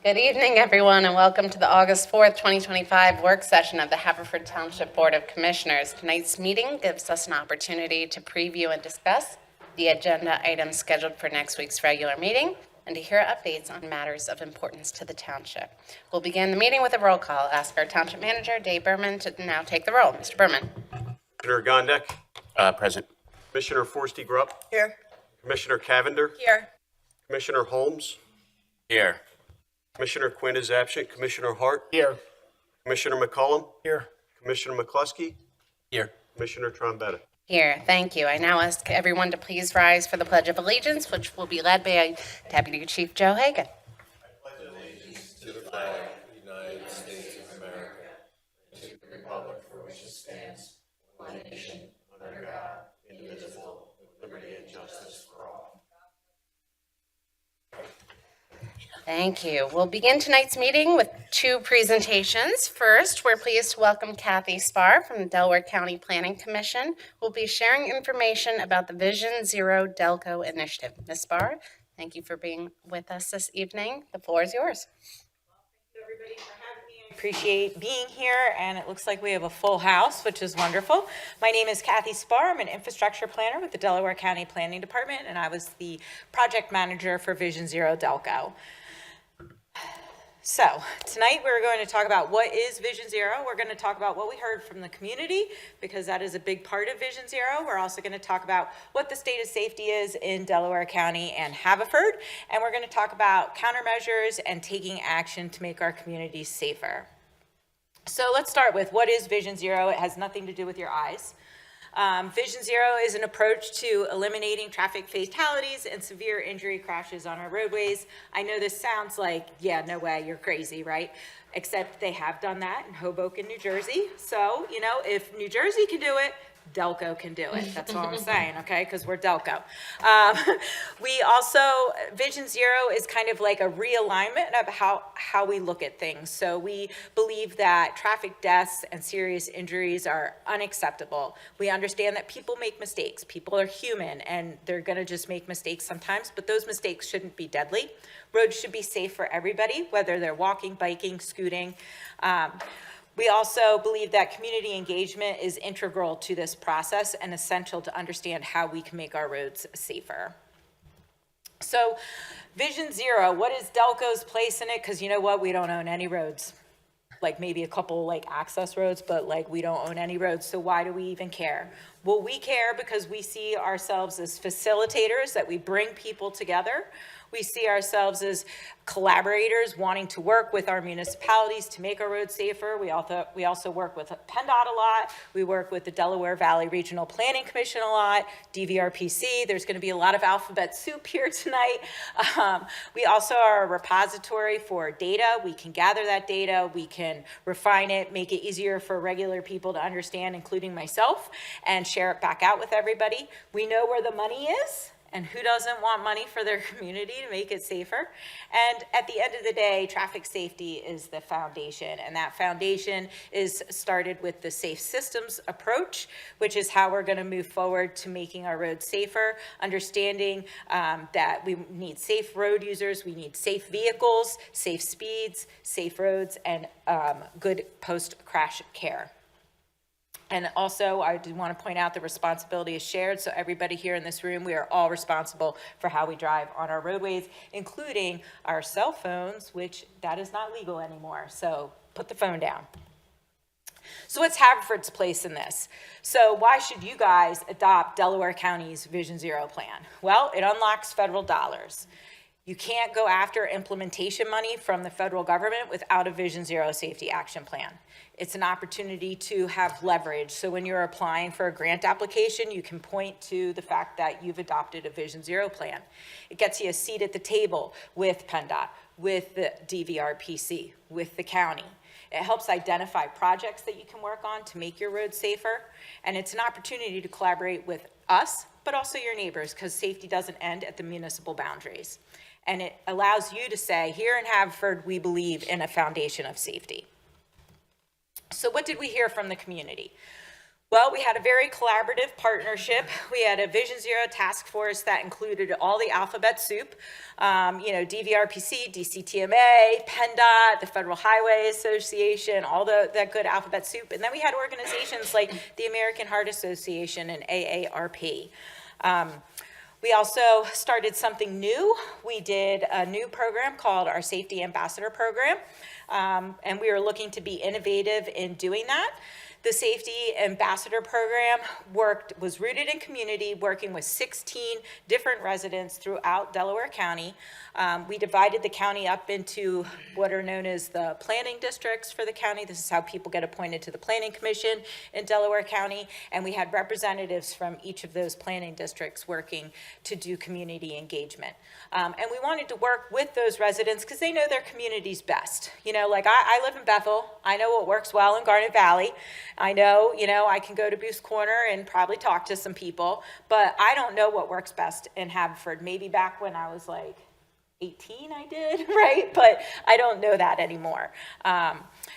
Good evening, everyone, and welcome to the August 4th, 2025 work session of the Haverford Township Board of Commissioners. Tonight's meeting gives us an opportunity to preview and discuss the agenda items scheduled for next week's regular meeting and to hear updates on matters of importance to the township. We'll begin the meeting with a roll call. I'll ask our Township Manager, Dave Berman, to now take the roll. Mr. Berman. Commissioner Gondek. Present. Commissioner Forsty Grupp. Here. Commissioner Cavender. Here. Commissioner Holmes. Here. Commissioner Quinn is absent. Commissioner Hart. Here. Commissioner McCollum. Here. Commissioner McCluskey. Here. Commissioner Trombetta. Here, thank you. I now ask everyone to please rise for the Pledge of Allegiance, which will be led by Deputy Chief Joe Hagan. Thank you. We'll begin tonight's meeting with two presentations. First, we're pleased to welcome Kathy Spar from the Delaware County Planning Commission, who will be sharing information about the Vision Zero Delco initiative. Ms. Spar, thank you for being with us this evening. The floor is yours. Thank you, everybody, for having me. I appreciate being here, and it looks like we have a full house, which is wonderful. My name is Kathy Spar. I'm an infrastructure planner with the Delaware County Planning Department, and I was the project manager for Vision Zero Delco. So tonight we're going to talk about what is Vision Zero. We're going to talk about what we heard from the community, because that is a big part of Vision Zero. We're also going to talk about what the state of safety is in Delaware County and Haverford. And we're going to talk about countermeasures and taking action to make our communities safer. So let's start with what is Vision Zero. It has nothing to do with your eyes. Vision Zero is an approach to eliminating traffic fatalities and severe injury crashes on our roadways. I know this sounds like, yeah, no way, you're crazy, right? Except they have done that in Hoboken, New Jersey. So, you know, if New Jersey can do it, Delco can do it. That's all I'm saying, okay? Because we're Delco. We also, Vision Zero is kind of like a realignment of how we look at things. So we believe that traffic deaths and serious injuries are unacceptable. We understand that people make mistakes. People are human, and they're going to just make mistakes sometimes, but those mistakes shouldn't be deadly. Roads should be safe for everybody, whether they're walking, biking, scooting. We also believe that community engagement is integral to this process and essential to understand how we can make our roads safer. So Vision Zero, what is Delco's place in it? Because you know what, we don't own any roads. Like maybe a couple like access roads, but like we don't own any roads. So why do we even care? Well, we care because we see ourselves as facilitators, that we bring people together. We see ourselves as collaborators wanting to work with our municipalities to make our roads safer. We also work with PennDOT a lot. We work with the Delaware Valley Regional Planning Commission a lot, DVRPC. There's going to be a lot of alphabet soup here tonight. We also are a repository for data. We can gather that data. We can refine it, make it easier for regular people to understand, including myself, and share it back out with everybody. We know where the money is. And who doesn't want money for their community to make it safer? And at the end of the day, traffic safety is the foundation. And that foundation is started with the safe systems approach, which is how we're going to move forward to making our roads safer, understanding that we need safe road users, we need safe vehicles, safe speeds, safe roads, and good post-crash care. And also, I do want to point out the responsibility is shared. So everybody here in this room, we are all responsible for how we drive on our roadways, including our cell phones, which that is not legal anymore. So put the phone down. So what's Haverford's place in this? So why should you guys adopt Delaware County's Vision Zero plan? Well, it unlocks federal dollars. You can't go after implementation money from the federal government without a Vision Zero safety action plan. It's an opportunity to have leverage. So when you're applying for a grant application, you can point to the fact that you've adopted a Vision Zero plan. It gets you a seat at the table with PennDOT, with the DVRPC, with the county. It helps identify projects that you can work on to make your roads safer. And it's an opportunity to collaborate with us, but also your neighbors, because safety doesn't end at the municipal boundaries. And it allows you to say, here in Haverford, we believe in a foundation of safety. So what did we hear from the community? Well, we had a very collaborative partnership. We had a Vision Zero task force that included all the alphabet soup, DVRPC, DCTMA, PennDOT, the Federal Highway Association, all that good alphabet soup. And then we had organizations like the American Heart Association and AARP. We also started something new. We did a new program called our Safety Ambassador Program, and we are looking to be innovative in doing that. The Safety Ambassador Program was rooted in community, working with 16 different residents throughout Delaware County. We divided the county up into what are known as the planning districts for the county. This is how people get appointed to the Planning Commission in Delaware County. And we had representatives from each of those planning districts working to do community engagement. And we wanted to work with those residents because they know their communities best. Like I live in Bethel. I know what works well in Garnet Valley. I know, I can go to Booth's Corner and probably talk to some people, but I don't know what works best in Haverford. Maybe back when I was like 18 I did, right? But I don't know that anymore.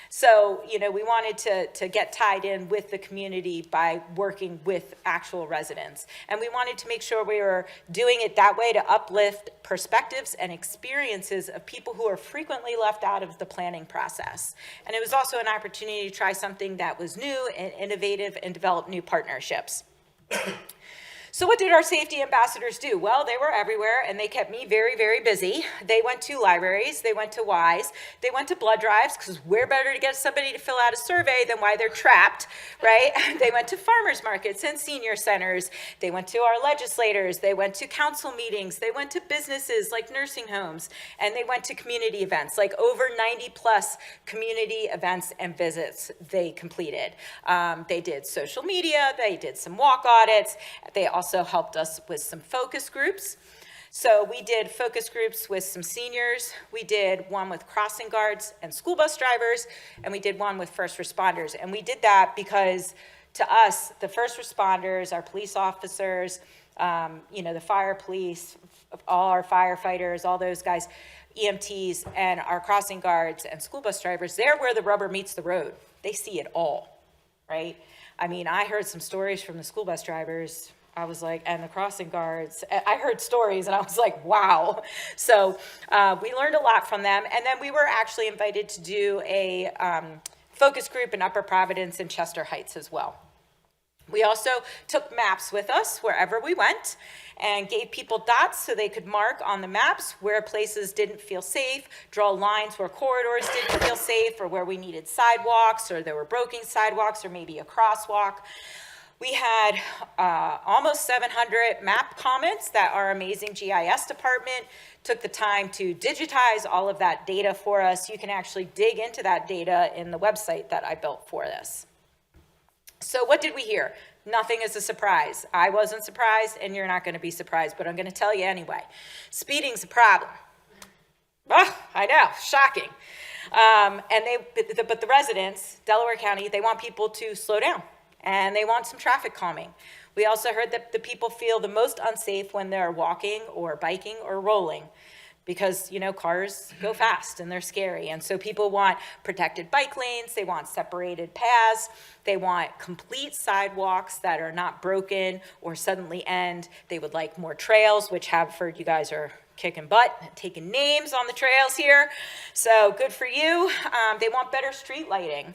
So, we wanted to get tied in with the community by working with actual residents. And we wanted to make sure we were doing it that way to uplift perspectives and experiences of people who are frequently left out of the planning process. And it was also an opportunity to try something that was new and innovative and develop new partnerships. So what did our safety ambassadors do? Well, they were everywhere, and they kept me very, very busy. They went to libraries, they went to Y's, they went to blood drives, because where better to get somebody to fill out a survey than why they're trapped, right? They went to farmers markets and senior centers. They went to our legislators. They went to council meetings. They went to businesses like nursing homes, and they went to community events, like over 90 plus community events and visits they completed. They did social media. They did some walk audits. They also helped us with some focus groups. So we did focus groups with some seniors. We did one with crossing guards and school bus drivers, and we did one with first responders. And we did that because to us, the first responders, our police officers, the fire police, all our firefighters, all those guys, EMTs, and our crossing guards and school bus drivers, they're where the rubber meets the road. They see it all, right? I mean, I heard some stories from the school bus drivers. I was like, and the crossing guards, I heard stories and I was like, wow. So we learned a lot from them. And then we were actually invited to do a focus group in Upper Providence and Chester Heights as well. We also took maps with us wherever we went and gave people dots so they could mark on the maps where places didn't feel safe, draw lines where corridors didn't feel safe, or where we needed sidewalks, or there were broken sidewalks, or maybe a crosswalk. We had almost 700 map comments that our amazing GIS department took the time to digitize all of that data for us. You can actually dig into that data in the website that I built for this. So what did we hear? Nothing is a surprise. I wasn't surprised, and you're not going to be surprised, but I'm going to tell you anyway. Speeding's a problem. Oh, I know, shocking. But the residents, Delaware County, they want people to slow down. And they want some traffic calming. We also heard that the people feel the most unsafe when they're walking or biking or rolling because, cars go fast and they're scary. And so people want protected bike lanes. They want separated paths. They want complete sidewalks that are not broken or suddenly end. They would like more trails, which Haverford, you guys are kicking butt, taking names on the trails here. So good for you. They want better street lighting.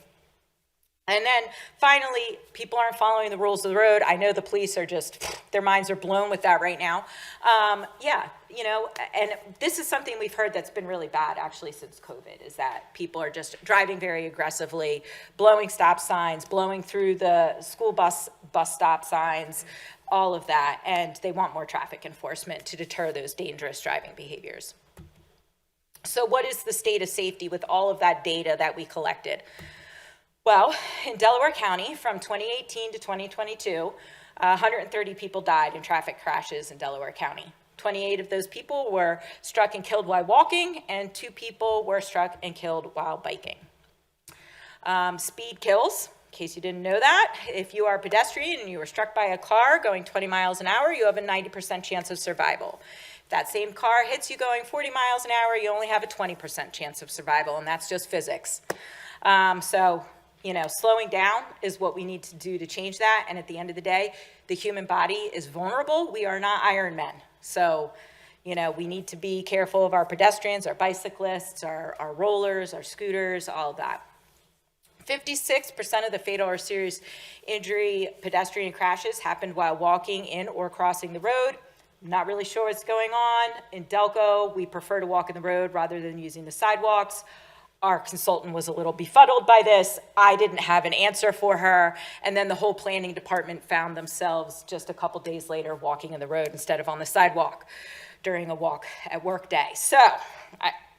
And then finally, people aren't following the rules of the road. I know the police are their minds are blown with that right now. And this is something we've heard that's been really bad actually since COVID, is that people are just driving very aggressively, blowing stop signs, blowing through the school bus stop signs, all of that. And they want more traffic enforcement to deter those dangerous driving behaviors. So what is the state of safety with all of that data that we collected? Well, in Delaware County, from 2018 to 2022, 130 people died in traffic crashes in Delaware County. 28 of those people were struck and killed while walking, and 2 people were struck and killed while biking. Speed kills, in case you didn't know that. If you are a pedestrian and you were struck by a car going 20 miles an hour, you have a 90% chance of survival. If that same car hits you going 40 miles an hour, you only have a 20% chance of survival, and that's just physics. So slowing down is what we need to do to change that. And at the end of the day, the human body is vulnerable. We are not Iron Men. So, we need to be careful of our pedestrians, our bicyclists, our rollers, our scooters, all of that. 56% of the fatal or serious injury pedestrian crashes happened while walking in or crossing the road. Not really sure what's going on. In Delco, we prefer to walk in the road rather than using the sidewalks. Our consultant was a little befuddled by this. I didn't have an answer for her. And then the whole planning department found themselves just a couple days later walking in the road instead of on the sidewalk during a walk at work day. So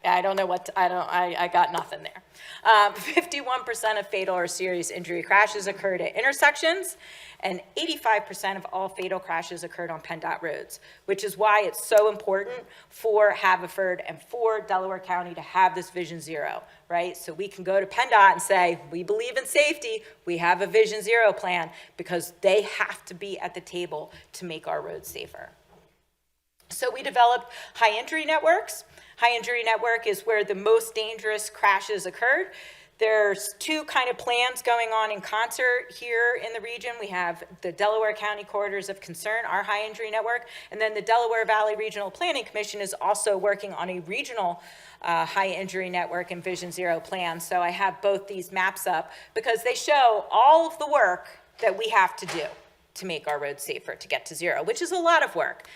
I don't know I got nothing there. 51% of fatal or serious injury crashes occurred at intersections, and 85% of all fatal crashes occurred on PennDOT roads, which is why it's so important for Haverford and for Delaware County to have this Vision Zero, right? So we can go to PennDOT and say, we believe in safety, we have a Vision Zero plan, because they have to be at the table to make our roads safer. So we developed high injury networks. High injury network is where the most dangerous crashes occurred. There's two kind of plans going on in concert here in the region. We have the Delaware County Corridors of Concern, our high injury network, and then the Delaware Valley Regional Planning Commission is also working on a regional high injury network and Vision Zero plan. So I have both these maps up because they show all of the work that we have to do to make our roads safer, to get to zero, which is a lot of work.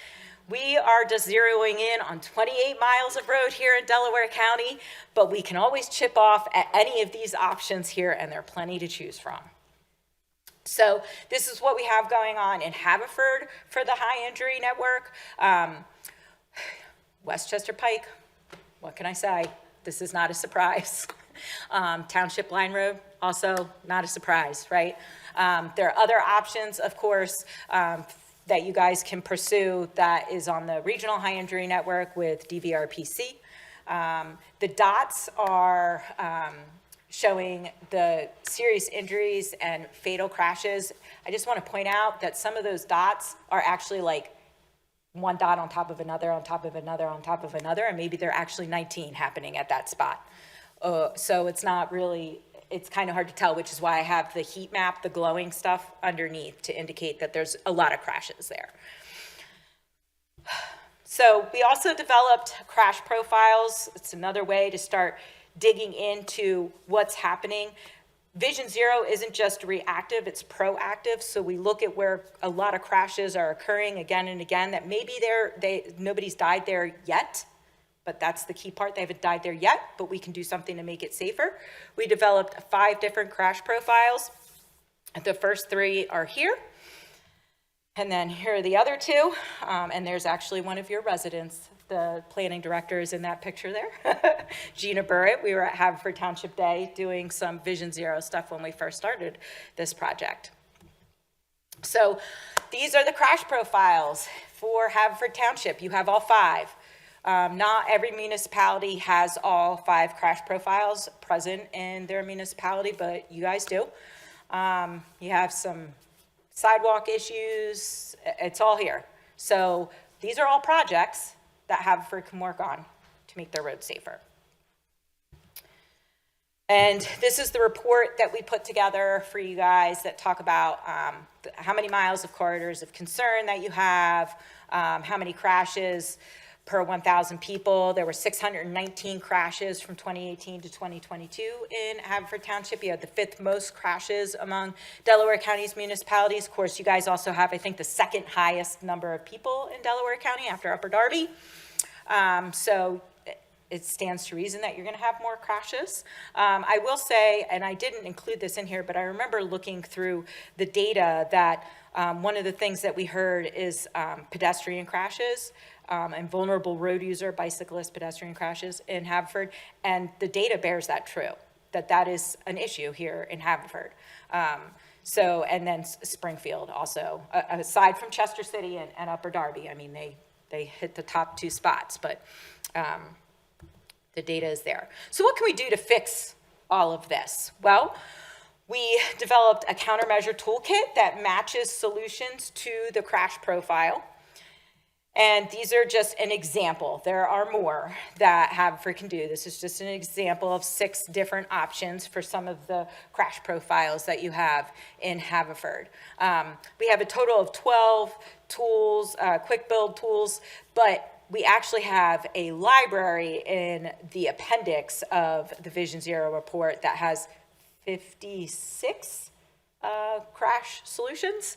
We are just zeroing in on 28 miles of road here in Delaware County, but we can always chip off at any of these options here, and there are plenty to choose from. So this is what we have going on in Haverford for the high injury network. Westchester Pike, what can I say? This is not a surprise. Township Line Road, also not a surprise, right? There are other options, of course, that you guys can pursue that is on the regional high injury network with DVRPC. The dots are showing the serious injuries and fatal crashes. I just want to point out that some of those dots are actually like one dot on top of another, on top of another, on top of another, and maybe there are actually 19 happening at that spot. So it's not really, it's kind of hard to tell, which is why I have the heat map, the glowing stuff underneath to indicate that there's a lot of crashes there. So we also developed crash profiles. It's another way to start digging into what's happening. Vision Zero isn't just reactive, it's proactive. So we look at where a lot of crashes are occurring again and again, that maybe nobody's died there yet, but that's the key part. They haven't died there yet, but we can do something to make it safer. We developed 5 different crash profiles. The first 3 are here. And then here are the other 2. And there's actually one of your residents. The planning director is in that picture there. Gina Burritt. We were at Haverford Township Day doing some Vision Zero stuff when we first started this project. So these are the crash profiles for Haverford Township. You have all 5. Not every municipality has all 5 crash profiles present in their municipality, but you guys do. You have some sidewalk issues. It's all here. So these are all projects that Haverford can work on to make their roads safer. And this is the report that we put together for you guys that talk about how many miles of corridors of concern that you have, how many crashes per 1,000 people. There were 619 crashes from 2018 to 2022 in Haverford Township. You had the 5th most crashes among Delaware County's municipalities. Of course, you guys also have, I think, the 2nd highest number of people in Delaware County after Upper Darby. So it stands to reason that you're going to have more crashes. I will say, and I didn't include this in here, but I remember looking through the data that one of the things that we heard is pedestrian crashes. And vulnerable road user, bicyclist, pedestrian crashes in Haverford. And the data bears that true, that is an issue here in Haverford. And then Springfield also, aside from Chester City and Upper Darby. I mean, they hit the top 2 spots, but the data is there. So what can we do to fix all of this? Well, we developed a countermeasure toolkit that matches solutions to the crash profile. And these are just an example. There are more that Haverford can do. This is just an example of 6 different options for some of the crash profiles that you have in Haverford. We have a total of 12 tools, quick build tools, but we actually have a library in the appendix of the Vision Zero report that has 56 crash solutions.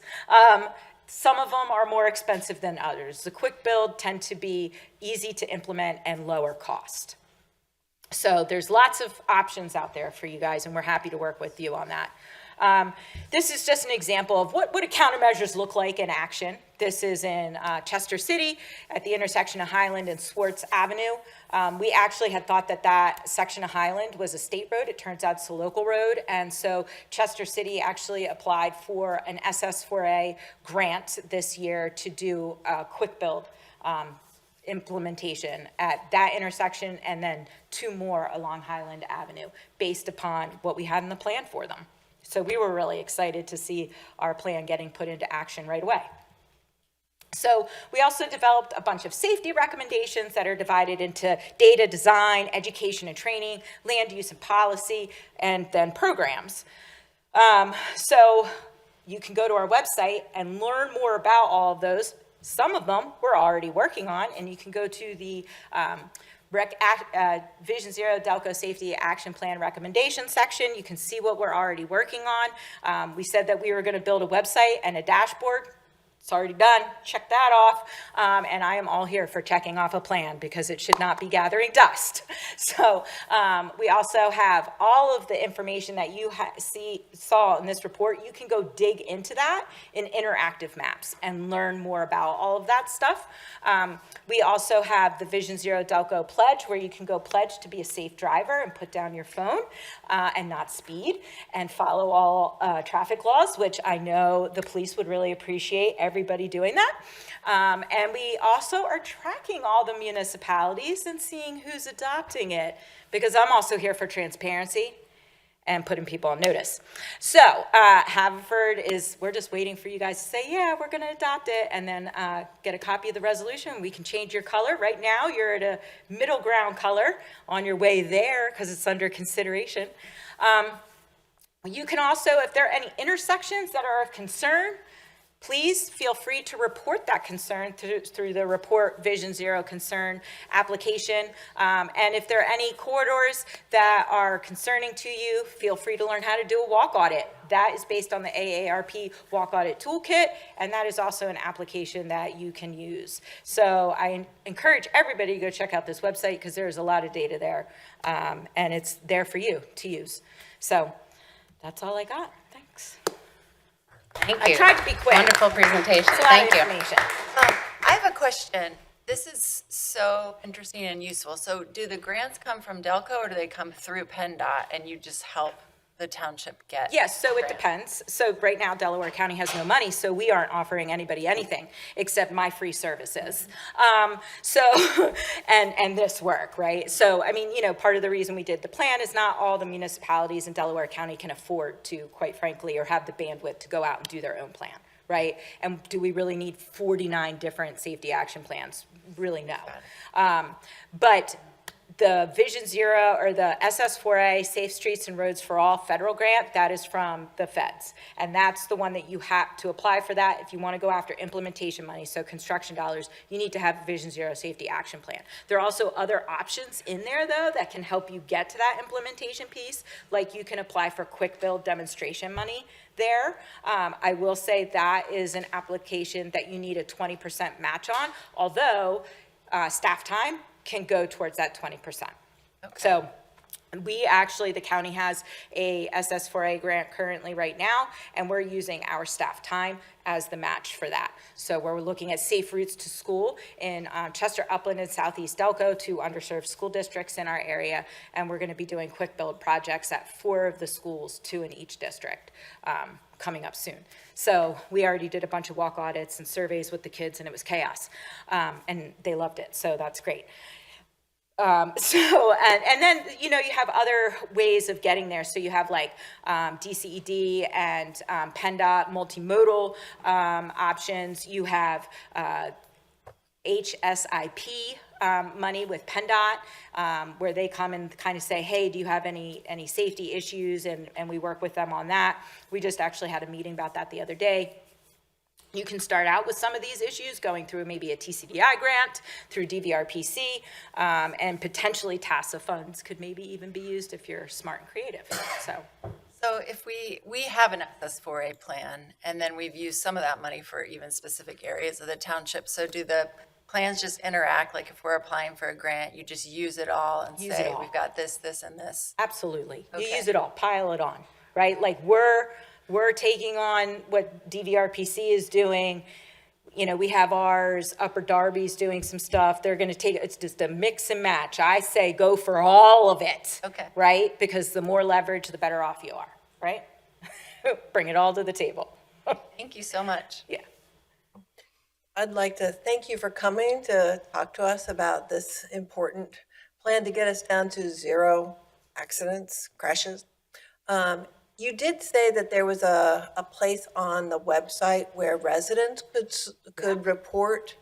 Some of them are more expensive than others. The quick build tend to be easy to implement and lower cost. So there's lots of options out there for you guys, and we're happy to work with you on that. This is just an example of what do countermeasures look like in action. This is in Chester City at the intersection of Highland and Swartz Avenue. We actually had thought that that section of Highland was a state road. It turns out it's a local road. And so Chester City actually applied for an SS4A grant this year to do a quick build implementation at that intersection, and then 2 more along Highland Avenue based upon what we had in the plan for them. So we were really excited to see our plan getting put into action right away. So we also developed a bunch of safety recommendations that are divided into data, design, education and training, land use and policy, and then programs. So you can go to our website and learn more about all of those. Some of them we're already working on, and you can go to the Vision Zero Delco Safety Action Plan recommendation section. You can see what we're already working on. We said that we were going to build a website and a dashboard. It's already done. Check that off. And I am all here for checking off a plan because it should not be gathering dust. So we also have all of the information that you saw in this report. You can go dig into that in interactive maps and learn more about all of that stuff. We also have the Vision Zero Delco Pledge, where you can go pledge to be a safe driver and put down your phone and not speed and follow all traffic laws, which I know the police would really appreciate everybody doing that. And we also are tracking all the municipalities and seeing who's adopting it, because I'm also here for transparency and putting people on notice. So Haverford we're just waiting for you guys to say, yeah, we're going to adopt it, and then get a copy of the resolution. We can change your color. Right now, you're at a middle ground color on your way there because it's under consideration. You can also, if there are any intersections that are of concern, please feel free to report that concern through the Report Vision Zero Concern application. And if there are any corridors that are concerning to you, feel free to learn how to do a walk audit. That is based on the AARP Walk Audit Toolkit, and that is also an application that you can use. So I encourage everybody to go check out this website because there's a lot of data there, and it's there for you to use. So that's all I got. Thanks. Thank you. I tried to be quick. Wonderful presentation. It's a lot Thank of you. information. I have a question. This is so interesting and useful. So do the grants come from Delco or do they come through PennDOT and you just help the township get? Yes, so it grant? depends. So right now Delaware County has no money, so we aren't offering anybody anything except my free services. And this work, right? So, I mean, part of the reason we did the plan is not all the municipalities in Delaware County can afford to, quite frankly, or have the bandwidth to go out and do their own plan, right? And do we really need 49 different safety action plans? Really, no. But the Vision Zero or the SS4A Safe Streets and Roads for All federal grant, that is from the feds. And that's the one that you have to apply for that if you want to go after implementation money, so construction dollars, you need to have a Vision Zero Safety Action Plan. There are also other options in there, though, that can help you get to that implementation piece, like you can apply for quick build demonstration money there. I will say that is an application that you need a 20% match on, although staff time can go towards that 20%. Okay. So we actually, the county has a SS4A grant currently right now, and we're using our staff time as the match for that. So we're looking at safe routes to school in Chester, Upland, and Southeast Delco, 2 underserved school districts in our area, and we're going to be doing quick build projects at 4 of the schools, 2 in each district, coming up soon. So we already did a bunch of walk audits and surveys with the kids, and it was chaos, and they loved it, so that's great. And then, you have other ways of getting there. So you have like DCED and PennDOT multimodal options. You have HSIP money with PennDOT, where they come and kind of say, hey, do you have any safety issues? And we work with them on that. We just actually had a meeting about that the other day. You can start out with some of these issues going through maybe a TCDI grant, through DVRPC, and potentially TASA funds could maybe even be used if you're smart and creative. So if we have an SS4A plan, and then we've used some of that money for even specific areas of the township, so do the plans just interact, like if we're applying for a grant, you just use it all and Use it say, all. we've got this, this, and this? Absolutely. You Okay. use it all, pile it on, right? Like we're taking on what DVRPC is doing. You know, we have ours, Upper Darby's doing some stuff. They're gonna take, it's just a mix and match. I say go for all of it. Okay. Right? Because the more leverage, the better off you are, right? Bring it all to the table. Thank you so much. Yeah. I'd like to thank you for coming to talk to us about this important plan to get us down to 0 accidents, crashes. You did say that there was a place on the website where residents could report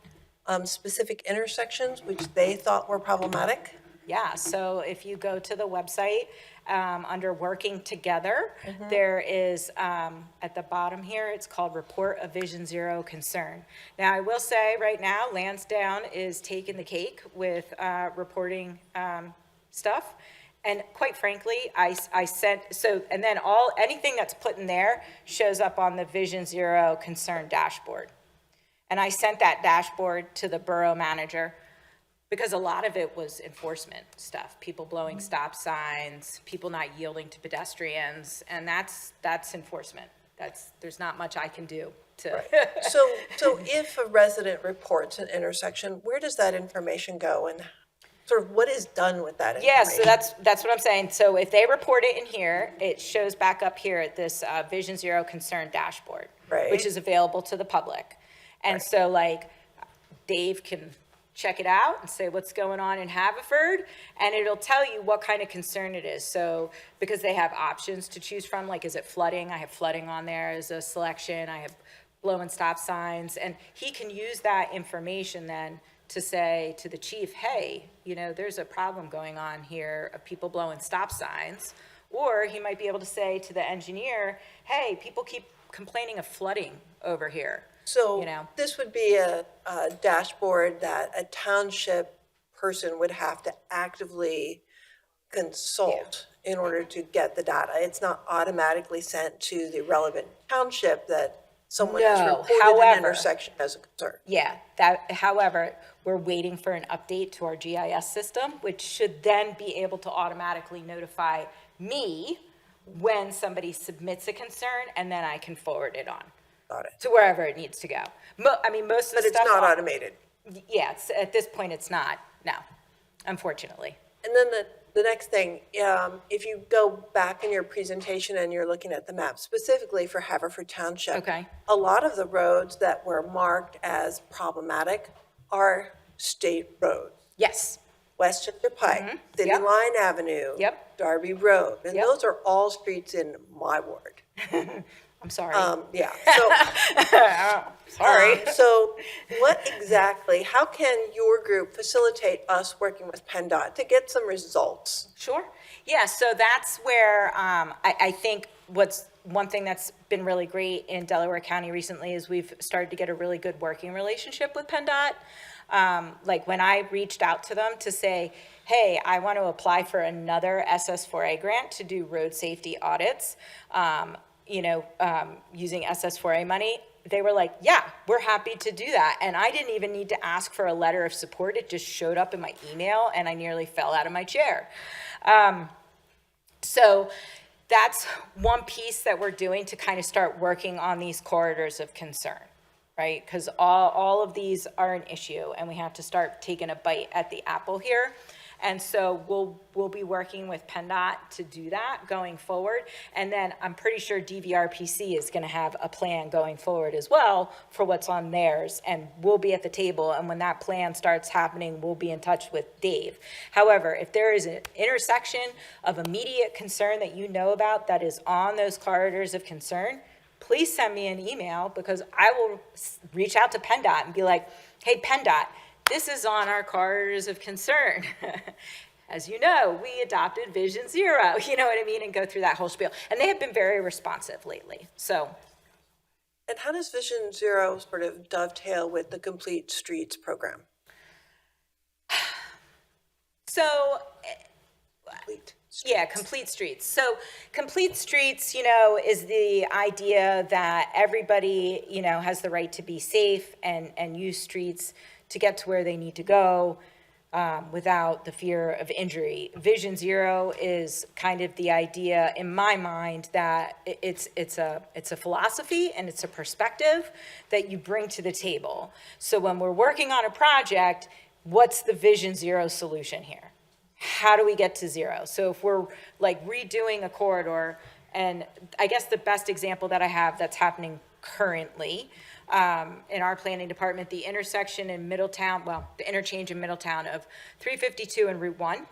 specific intersections which they thought were problematic. Yeah, so if you go to the website, under Working Together, there is, at the bottom here, it's called Report a Vision Zero Concern. Now, I will say right now, Lansdowne is taking the cake with reporting stuff. And quite frankly, I sent, so, and then anything that's put in there shows up on the Vision Zero Concern dashboard. And I sent that dashboard to the borough manager because a lot of it was enforcement stuff, people blowing stop signs, people not yielding to pedestrians, and that's enforcement. There's not much I can do to. So if a resident reports an intersection, where does that information go and sort of what is done with that Yeah, information? so that's what I'm saying. So if they report it in here, it shows back up here at this Vision Zero Concern dashboard, Right. which is available to the public. And so like Dave can check it out and say what's going on in Haverford, and it'll tell you what kind of concern it is. So because they have options to choose from, like is it flooding? I have flooding on there as a selection. I have blowing stop signs, and he can use that information then to say to the chief, hey, you know, there's a problem going on here of people blowing stop signs. Or he might be able to say to the engineer, hey, people keep complaining of flooding over here. So you know. this would be a dashboard that a township person would have to actively consult in order to get the data. It's not automatically sent to the relevant township that someone has No, reported an however- intersection as a concern. Yeah, however, we're waiting for an update to our GIS system, which should then be able to automatically notify me when somebody submits a concern, and then I can forward it on Got it. to wherever it needs to go. I mean, most of But the it's stuff. not automated. Yeah, at this point, it's not, no, unfortunately. And then the next thing, if you go back in your presentation and you're looking at the map specifically for Haverford Township. Okay. A lot of the roads that were marked as problematic are state roads. Yes, Westchester Pike, City Yep. Line Avenue. Yep. Darby Road. And Yep. those are all streets in my ward. I'm sorry. Yeah, so. Sorry. So what exactly, how can your group facilitate us working with PennDOT to get some results? Sure. Yeah, so that's where I think what's one thing that's been really great in Delaware County recently is we've started to get a really good working relationship with PennDOT. Like when I reached out to them to say, hey, I want to apply for another SS4A grant to do road safety audits, using SS4A money, they were like, yeah, we're happy to do that. And I didn't even need to ask for a letter of support. It just showed up in my email and I nearly fell out of my chair. So that's one piece that we're doing to kind of start working on these corridors of concern, right? Because all of these are an issue and we have to start taking a bite at the apple here. And so we'll be working with PennDOT to do that going forward. And then I'm pretty sure DVRPC is going to have a plan going forward as well for what's on theirs. And we'll be at the table. And when that plan starts happening, we'll be in touch with Dave. However, if there is an intersection of immediate concern that you know about that is on those corridors of concern, please send me an email because I will reach out to PennDOT and be like, hey, PennDOT, this is on our corridors of concern. As you know, we adopted Vision Zero, you know what I mean, and go through that whole spiel. And they have been very responsive lately, so. And how does Vision Zero sort of dovetail with the Complete Streets program? So, Complete yeah, Complete Streets. So Complete Streets, you know, is the idea that everybody, you know, has the right to be safe and use streets to get to where they need to go without the fear of injury. Vision Zero is kind of the idea, in my mind, that it's a philosophy and it's a perspective that you bring to the table. So when we're working on a project, what's the Vision Zero solution here? How do we get to zero? So if we're like redoing a corridor, and I guess the best example that I have that's happening currently in our planning department, the intersection in Middletown, well, the interchange in Middletown of 352 and Route 1,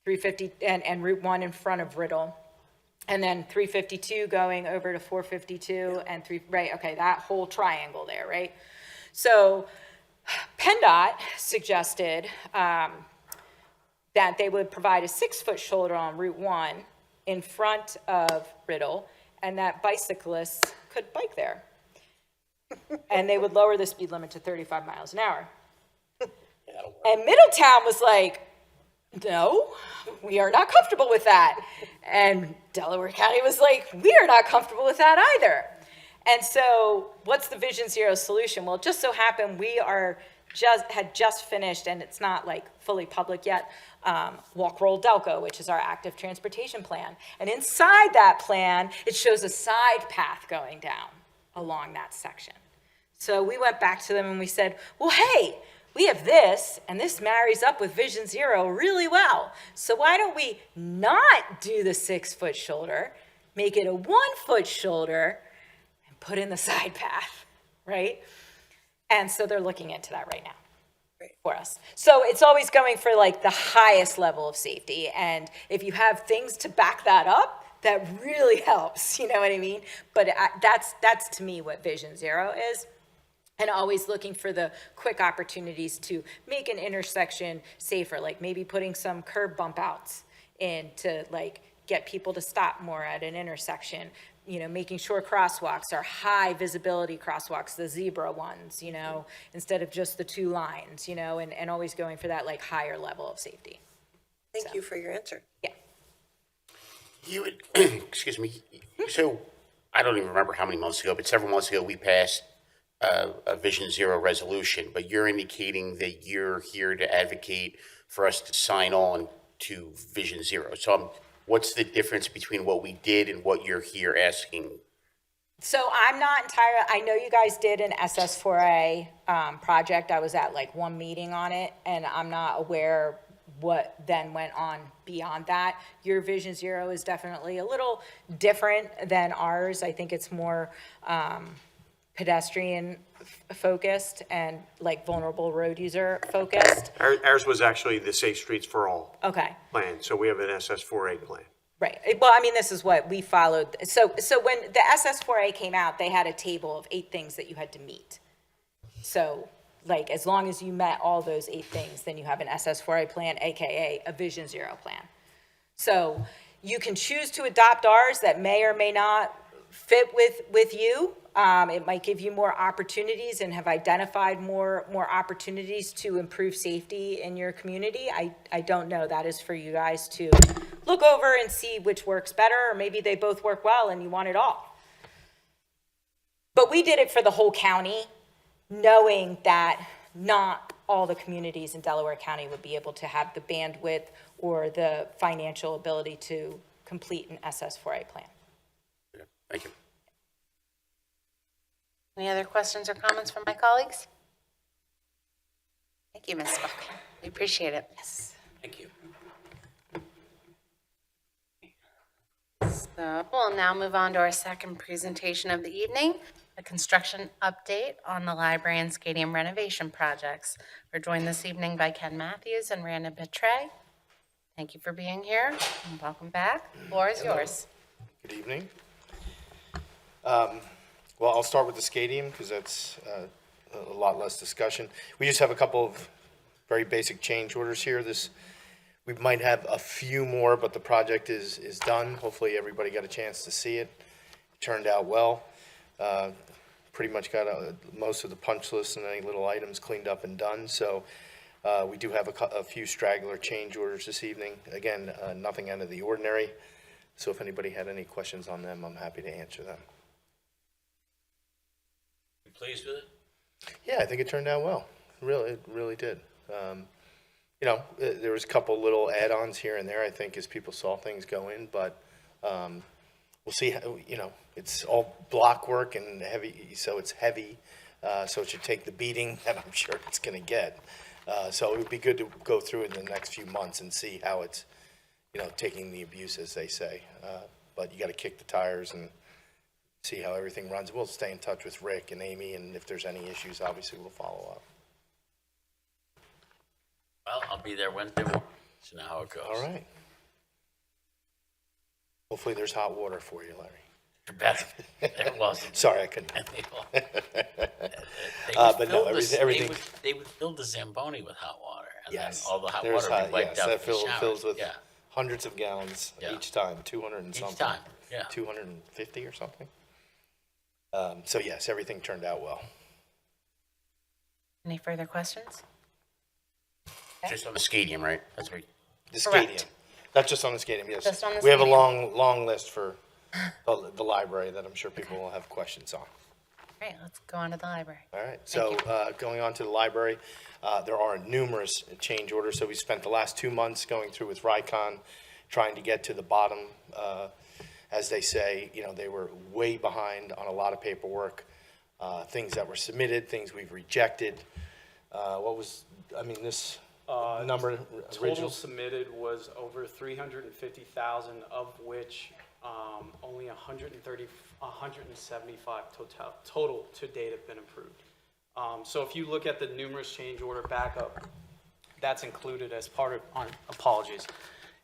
350 and Route 1 in front of Riddle, and then 352 going over to 452 and right, okay, that whole triangle there, right? So PennDOT suggested that they would provide a 6-foot shoulder on Route 1 in front of Riddle, and that bicyclists could bike there. And they would lower the speed limit to 35 miles an hour. And Middletown was like, no, we are not comfortable with that. And Delaware County was like, we are not comfortable with that either. And so what's the Vision Zero solution? Well, it just so happened we had just finished, and it's not like fully public yet, Walk Roll Delco, which is our active transportation plan. And inside that plan, it shows a side path going down along that section. So we went back to them and we said, well, hey, we have this, and this marries up with Vision Zero really well. So why don't we not do the 6-foot shoulder, make it a 1-foot shoulder, and put in the side path, right? And so they're looking into that right now for us. So it's always going for like the highest level of safety. And if you have things to back that up, that really helps, you know what I mean? But that's to me what Vision Zero is. And always looking for the quick opportunities to make an intersection safer, like maybe putting some curb bump outs in to like get people to stop more at an intersection. You know, making sure crosswalks are high visibility crosswalks, the zebra ones, you know, instead of just the 2 lines, you know, and always going for that like higher level of safety. Thank you for your answer. Yeah. You would, excuse me, so I don't even remember how many months ago, but several months ago, we passed a Vision Zero resolution, but you're indicating that you're here to advocate for us to sign on to Vision Zero. So what's the difference between what we did and what you're here asking? So I'm not entirely, I know you guys did an SS4A project. I was at like one meeting on it, and I'm not aware what then went on beyond that. Your Vision Zero is definitely a little different than ours. I think it's more pedestrian focused and like vulnerable road user focused. Ours was actually the Safe Streets for All Okay. plan, so we have an SS4A plan. Right. Well, I mean, this is what we followed. So when the SS4A came out, they had a table of 8 things that you had to meet. So like, as long as you met all those 8 things, then you have an SS4A plan, AKA a Vision Zero plan. So you can choose to adopt ours that may or may not fit with you. It might give you more opportunities and have identified more opportunities to improve safety in your community. I don't know. That is for you guys to look over and see which works better, or maybe they both work well and you want it all. But we did it for the whole county, knowing that not all the communities in Delaware County would be able to have the bandwidth or the financial ability to complete an SS4A plan. Yeah, thank you. Any other questions or comments from my colleagues? Thank you, Ms. Buck. We appreciate it. Yes. Thank you. So we'll now move on to our second presentation of the evening, a construction update on the library and stadium renovation projects. We're joined this evening by Ken Matthews and Randa Petray. Thank you for being here and welcome back. The floor is yours. Good evening. Well, I'll start with the stadium because that's a lot less discussion. We just have a couple of very basic change orders here. We might have a few more, but the project is done. Hopefully, everybody got a chance to see it. Turned out well. Pretty much got most of the punch list and any little items cleaned up and done. So we do have a few straggler change orders this evening. Again, nothing out of the ordinary. So if anybody had any questions on them, I'm happy to answer them. You pleased with it? Yeah, I think it turned out well. It really did. There was a couple little add-ons here and there, I think, as people saw things go in, but we'll see how, it's all block work and heavy, so it's heavy, so it should take the beating that I'm sure it's going to get. So it would be good to go through it in the next few months and see how it's, taking the abuse, as they say. But you got to kick the tires and see how everything runs. We'll stay in touch with Rick and Amy, and if there's any issues, obviously we'll follow up. Well, I'll be there Wednesday morning, so know how it goes. All right. Hopefully there's hot water for you, Larry. You better. There wasn't. Sorry, I couldn't. But no, everything. They would fill the Zamboni with hot water, and Yes. then all the hot There's water would be wiped yes, out that from the showers. fills with Yeah, hundreds of gallons Yeah. each time, 200 and each something. time, yeah. 250 or something. So yes, everything turned out well. Any further questions? Just on the stadium, right? That's right. The Correct. stadium. That's just on the stadium, yes. Just on the We have a stadium. long list for the library that I'm sure people will have questions on. Great, let's go on to the library. All right, so going on to the library, there are numerous change orders. So we spent the last 2 months going through with RICON, trying to get to the bottom. As they say, they were way behind on a lot of paperwork, things that were submitted, things we've rejected. This number Total original? submitted was over 350,000, of which only 175 total to date have been approved. So if you look at the numerous change order backup, that's included as part of, apologies.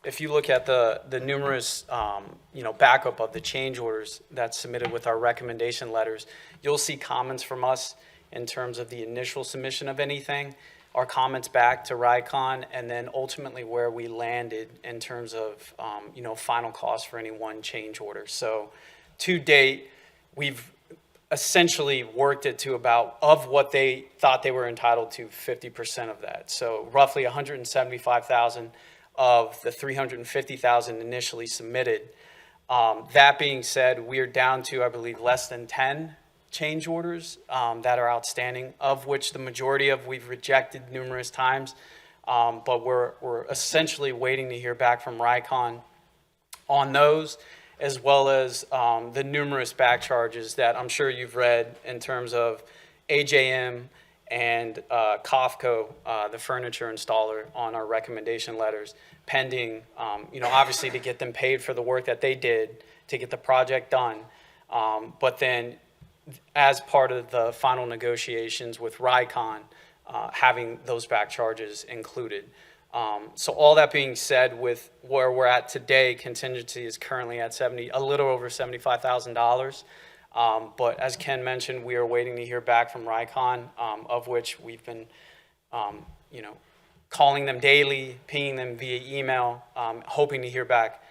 If you look at the numerous, backup of the change orders that's submitted with our recommendation letters, you'll see comments from us in terms of the initial submission of anything, our comments back to RICON, and then ultimately where we landed in terms of, final cost for any one change order. So to date, we've essentially worked it to about, of what they thought they were entitled to, 50% of that. So roughly 175,000 of the 350,000 initially submitted. That being said, we're down to, I believe, less than 10 change orders that are outstanding, of which the majority of we've rejected numerous times. But we're essentially waiting to hear back from RICON on those, as well as the numerous back charges that I'm sure you've read in terms of AJM and COFCO, the furniture installer, on our recommendation letters, pending, obviously to get them paid for the work that they did to get the project done. But then as part of the final negotiations with RICON, having those back charges included. So all that being said, with where we're at today, contingency is currently at a little over $75,000. But as Ken mentioned, we are waiting to hear back from RICON, of which we've been, calling them daily, pinging them via email, hoping to hear back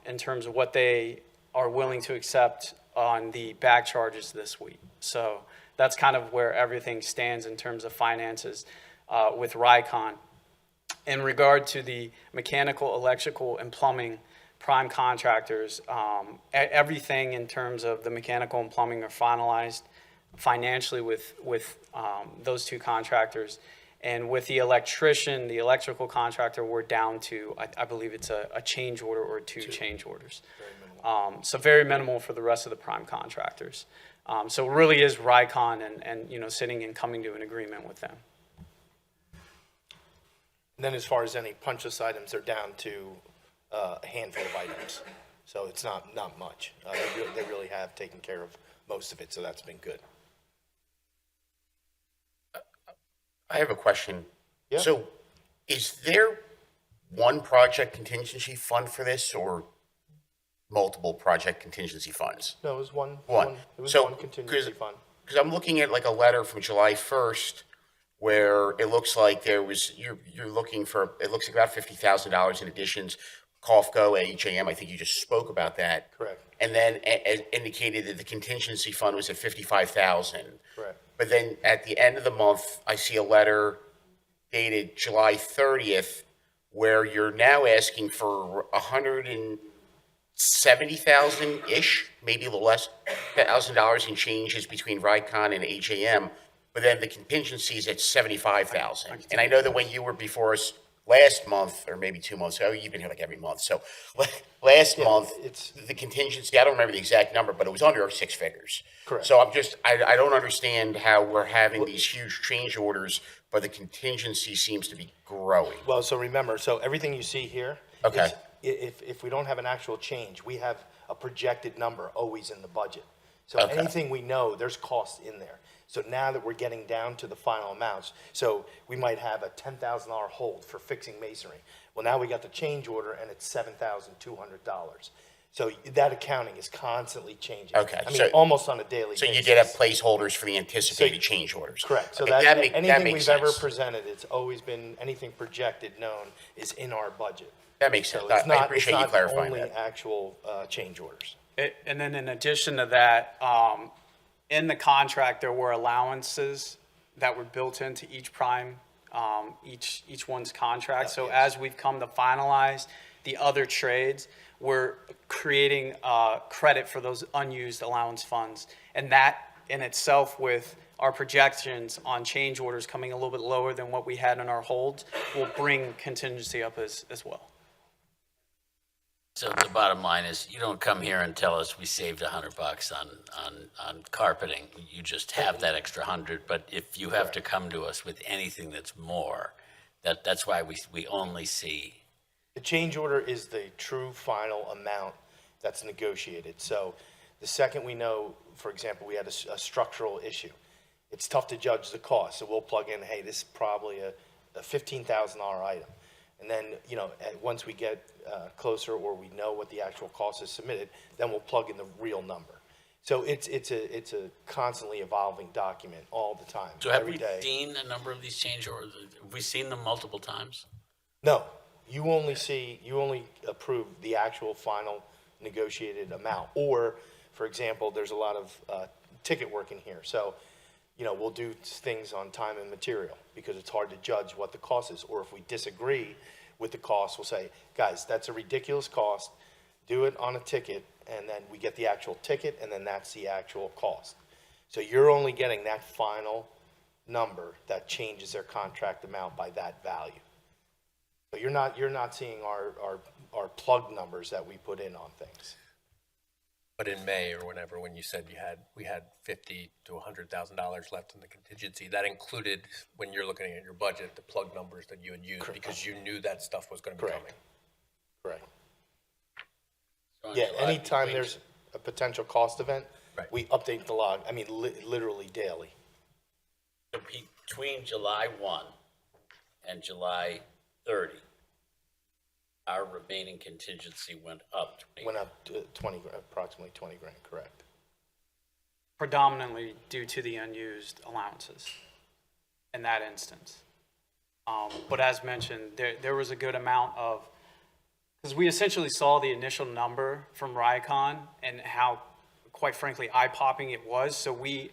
in terms of what they are willing to accept on the back charges this week. So that's kind of where everything stands in terms of finances with RICON. In regard to the mechanical, electrical, and plumbing prime contractors, everything in terms of the mechanical and plumbing are finalized financially with those two contractors. And with the electrician, the electrical contractor, we're down to, I believe it's a change order or two change orders. So very minimal for the rest of the prime contractors. So it really is RICON and sitting and coming to an agreement with them. And then as far as any punch list items, they're down to a handful of items. So it's not much. They really have taken care of most of it, so that's been good. I have a question. Yeah. So is there one project contingency fund for this, or multiple project contingency funds? No, it was one. One. It was So, one contingency 'cause fund. because I'm looking at like a letter from July 1st where it looks like you're looking for, it looks like about $50,000 in additions, COFCO, HAM, I think you just spoke about that. Correct. And then indicated that the contingency fund was at 55,000. Correct. But then at the end of the month, I see a letter dated July 30th where you're now asking for 170,000-ish, maybe a little less, $1,000 in changes between RICON and HAM, but then the contingency is at 75,000. And I know that when you were before us last month, or maybe 2 months ago, you've been here like every month, so last month, the contingency, I don't remember the exact number, but it was under 6 figures. Correct. So I don't understand how we're having these huge change orders, but the contingency seems to be growing. Well, so remember, so everything you see here. Okay. If we don't have an actual change, we have a projected number always in the budget. So Okay. anything we know, there's costs in there. So now that we're getting down to the final amounts, so we might have a $10,000 hold for fixing masonry. Well, now we got the change order and it's $7,200. So that accounting is constantly changing. Okay, I mean, so- almost on a daily So basis. you did have placeholders for the anticipated change orders. Correct. So Okay, that, that anything makes we've ever sense. presented, it's always been, anything projected known is in our budget. That makes sense. So it's I not, it's appreciate you not clarifying only that. actual change orders. And then in addition to that, in the contract, there were allowances that were built into each prime, each one's contract. So as we've come to finalize the other trades, we're creating credit for those unused allowance funds. And that in itself, with our projections on change orders coming a little bit lower than what we had in our holds, will bring contingency up as well. So the bottom line is, you don't come here and tell us we saved $100 on carpeting. You just have that extra 100, but if you have to come to us with anything that's more, that's why we only see. The change order is the true final amount that's negotiated. So the second we know, for example, we had a structural issue, it's tough to judge the cost. So we'll plug in, hey, this is probably a $15,000 item. And then, once we get closer or we know what the actual cost is submitted, then we'll plug in the real number. So it's a constantly evolving document all the time, So have every we day. seen a number of these change orders? Have we seen them multiple times? No, you only approve the actual final negotiated amount. Or, for example, there's a lot of ticket work in here. So, we'll do things on time and material because it's hard to judge what the cost is. Or if we disagree with the cost, we'll say, guys, that's a ridiculous cost. Do it on a ticket, and then we get the actual ticket, and then that's the actual cost. So you're only getting that final number that changes their contract amount by that value. So you're not seeing our plug numbers that we put in on things. But in May or whenever, when you said we had $50,000 to $100,000 left in the contingency, that included, when you're looking at your budget, the plug numbers that you had used because you knew that stuff was going to be Correct. coming. Correct. So in Yeah, July, anytime between- there's a potential cost event, Right. we update the log, I mean, literally daily. So between July 1 and July 30, our remaining contingency went up. Went up to approximately 20 grand, correct. Predominantly due to the unused allowances in that instance. But as mentioned, there was a good amount of, because we essentially saw the initial number from RICON and how, quite frankly, eye-popping it was. So we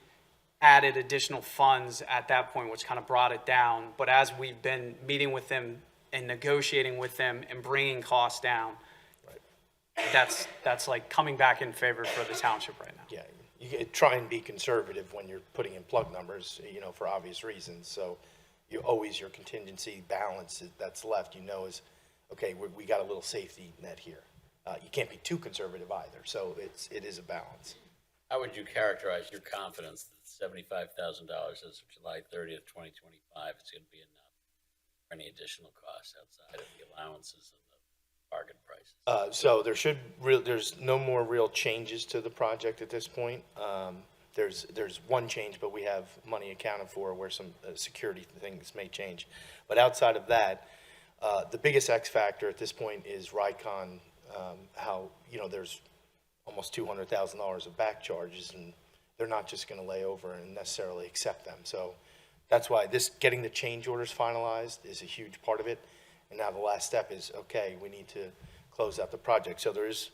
added additional funds at that point, which kind of brought it down. But as we've been meeting with them and negotiating with them and bringing costs down, that's like coming back in favor for the township right now. Yeah, you try and be conservative when you're putting in plug numbers, for obvious reasons. So your contingency balance that's left, is, okay, we got a little safety net here. You can't be too conservative either. So it is a balance. How would you characterize your confidence that $75,000 as of July 30th, 2025 is going to be enough for any additional costs outside of the allowances and the bargain prices? So there's no more real changes to the project at this point. There's one change, but we have money accounted for where some security things may change. But outside of that, the biggest X factor at this point is how, there's almost $200,000 of back charges, and they're not just gonna lay over and necessarily accept them. So that's why getting the change orders finalized is a huge part of it. And now the last step is, okay, we need to close out the project. So there is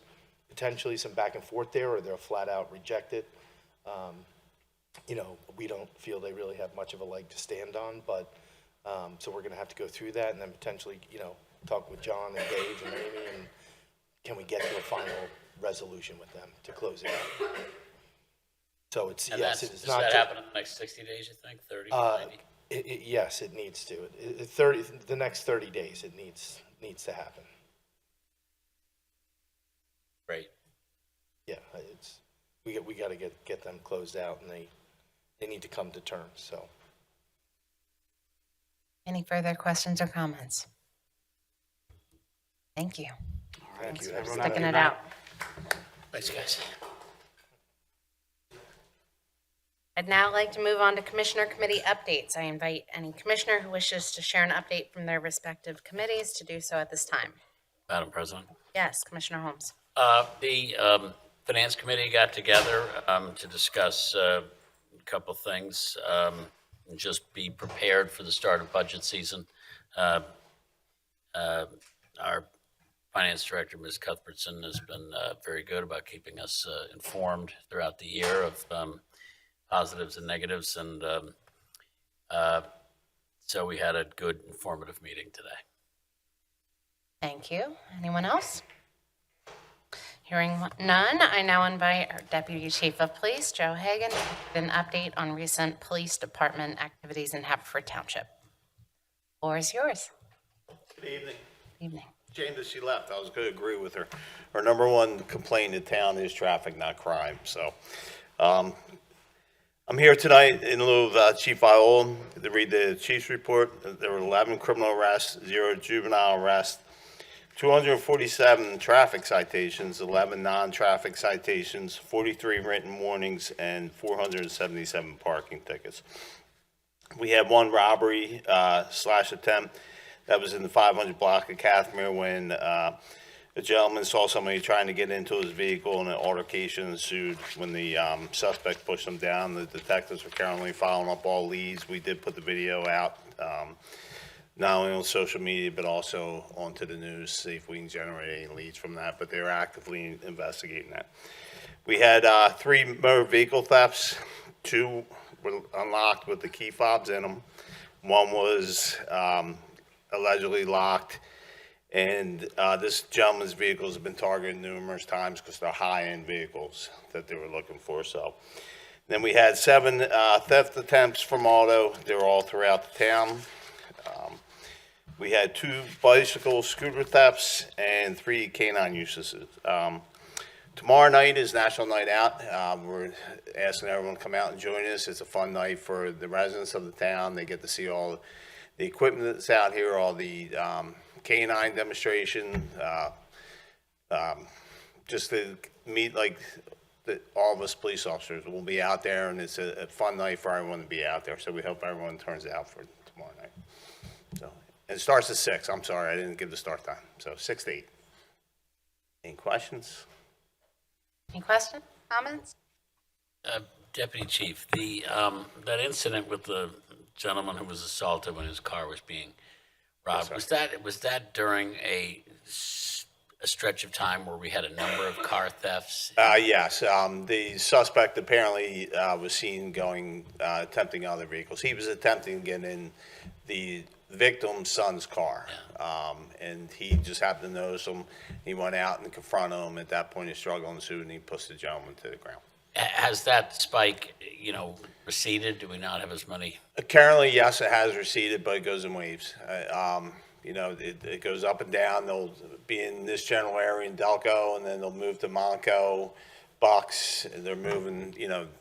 potentially some back and forth there, or they'll flat out reject it. We don't feel they really have much of a leg to stand on, but, so we're gonna have to go through that and then potentially, talk with John and Dave and Amy, and can we get to a final resolution with them to close it out? So it's, And yes, that's, it's does not. that happen in the next 60 days, you think, 30, 90? Yes, it needs to. The next 30 days, it needs to happen. Great. Yeah, we got to get them closed out, and they need to come to terms, so. Any further questions or comments? Thank you. Thank you. For Everyone sticking it out. Thanks, guys. I'd now like to move on to Commissioner Committee updates. I invite any commissioner who wishes to share an update from their respective committees to do so at this time. Madam President. Yes, Commissioner Holmes. The Finance Committee got together to discuss a couple things. Just be prepared for the start of budget season. Our Finance Director, Ms. Cuthbertson, has been very good about keeping us informed throughout the year of positives and negatives, and so we had a good, informative meeting today. Thank you. Anyone else? Hearing none, I now invite our Deputy Chief of Police, Joe Hagan, to give an update on recent police department activities in Haverford Township. Floor is yours. Good evening. Evening. Jane, that she left, I was going to agree with her. Our number one complaint in town is traffic, not crime. So I'm here tonight in lieu of Chief Iola to read the chief's report. There were 11 criminal arrests, 0 juvenile arrests, 247 traffic citations, 11 non-traffic citations, 43 written warnings, and 477 parking tickets. We had one robbery slash attempt that was in the 500 block of Cathmere when a gentleman saw somebody trying to get into his vehicle and an altercation ensued. When the suspect pushed him down, the detectives are currently following up all leads. We did put the video out, not only on social media, but also onto the news, see if we can generate any leads from that, but they're actively investigating that. We had 3 motor vehicle thefts. 2 were unlocked with the key fobs in them. One was allegedly locked, and this gentleman's vehicles have been targeted numerous times because they're high-end vehicles that they were looking for. So then we had 7 theft attempts from auto. They were all throughout the town. We had 2 bicycle scooter thefts and 3 canine uses. Tomorrow night is National Night Out. We're asking everyone to come out and join us. It's a fun night for the residents of the town. They get to see all the equipment that's out here, all the canine demonstration, just to meet all of us police officers. We'll be out there, and it's a fun night for everyone to be out there. So we hope everyone turns out for tomorrow night. So, and it starts at 6. I'm sorry, I didn't give the start time. So 6 to 8. Any questions? Any questions, comments? Deputy Chief, that incident with the gentleman who was assaulted when his car was being robbed, was that during a stretch of time where we had a number of car thefts? Yes, the suspect apparently was seen attempting other vehicles. He was attempting to get in the victim's son's car, and he just happened to notice him. He went out and confronted him. At that point, he struggled ensued, and he pushed the gentleman to the ground. Has that spike, receded? Do we not have as many? Currently, yes, it has receded, but it goes in waves. It goes up and down. They'll be in this general area in Delco, and then they'll move to Monaco, Bucks. They're moving,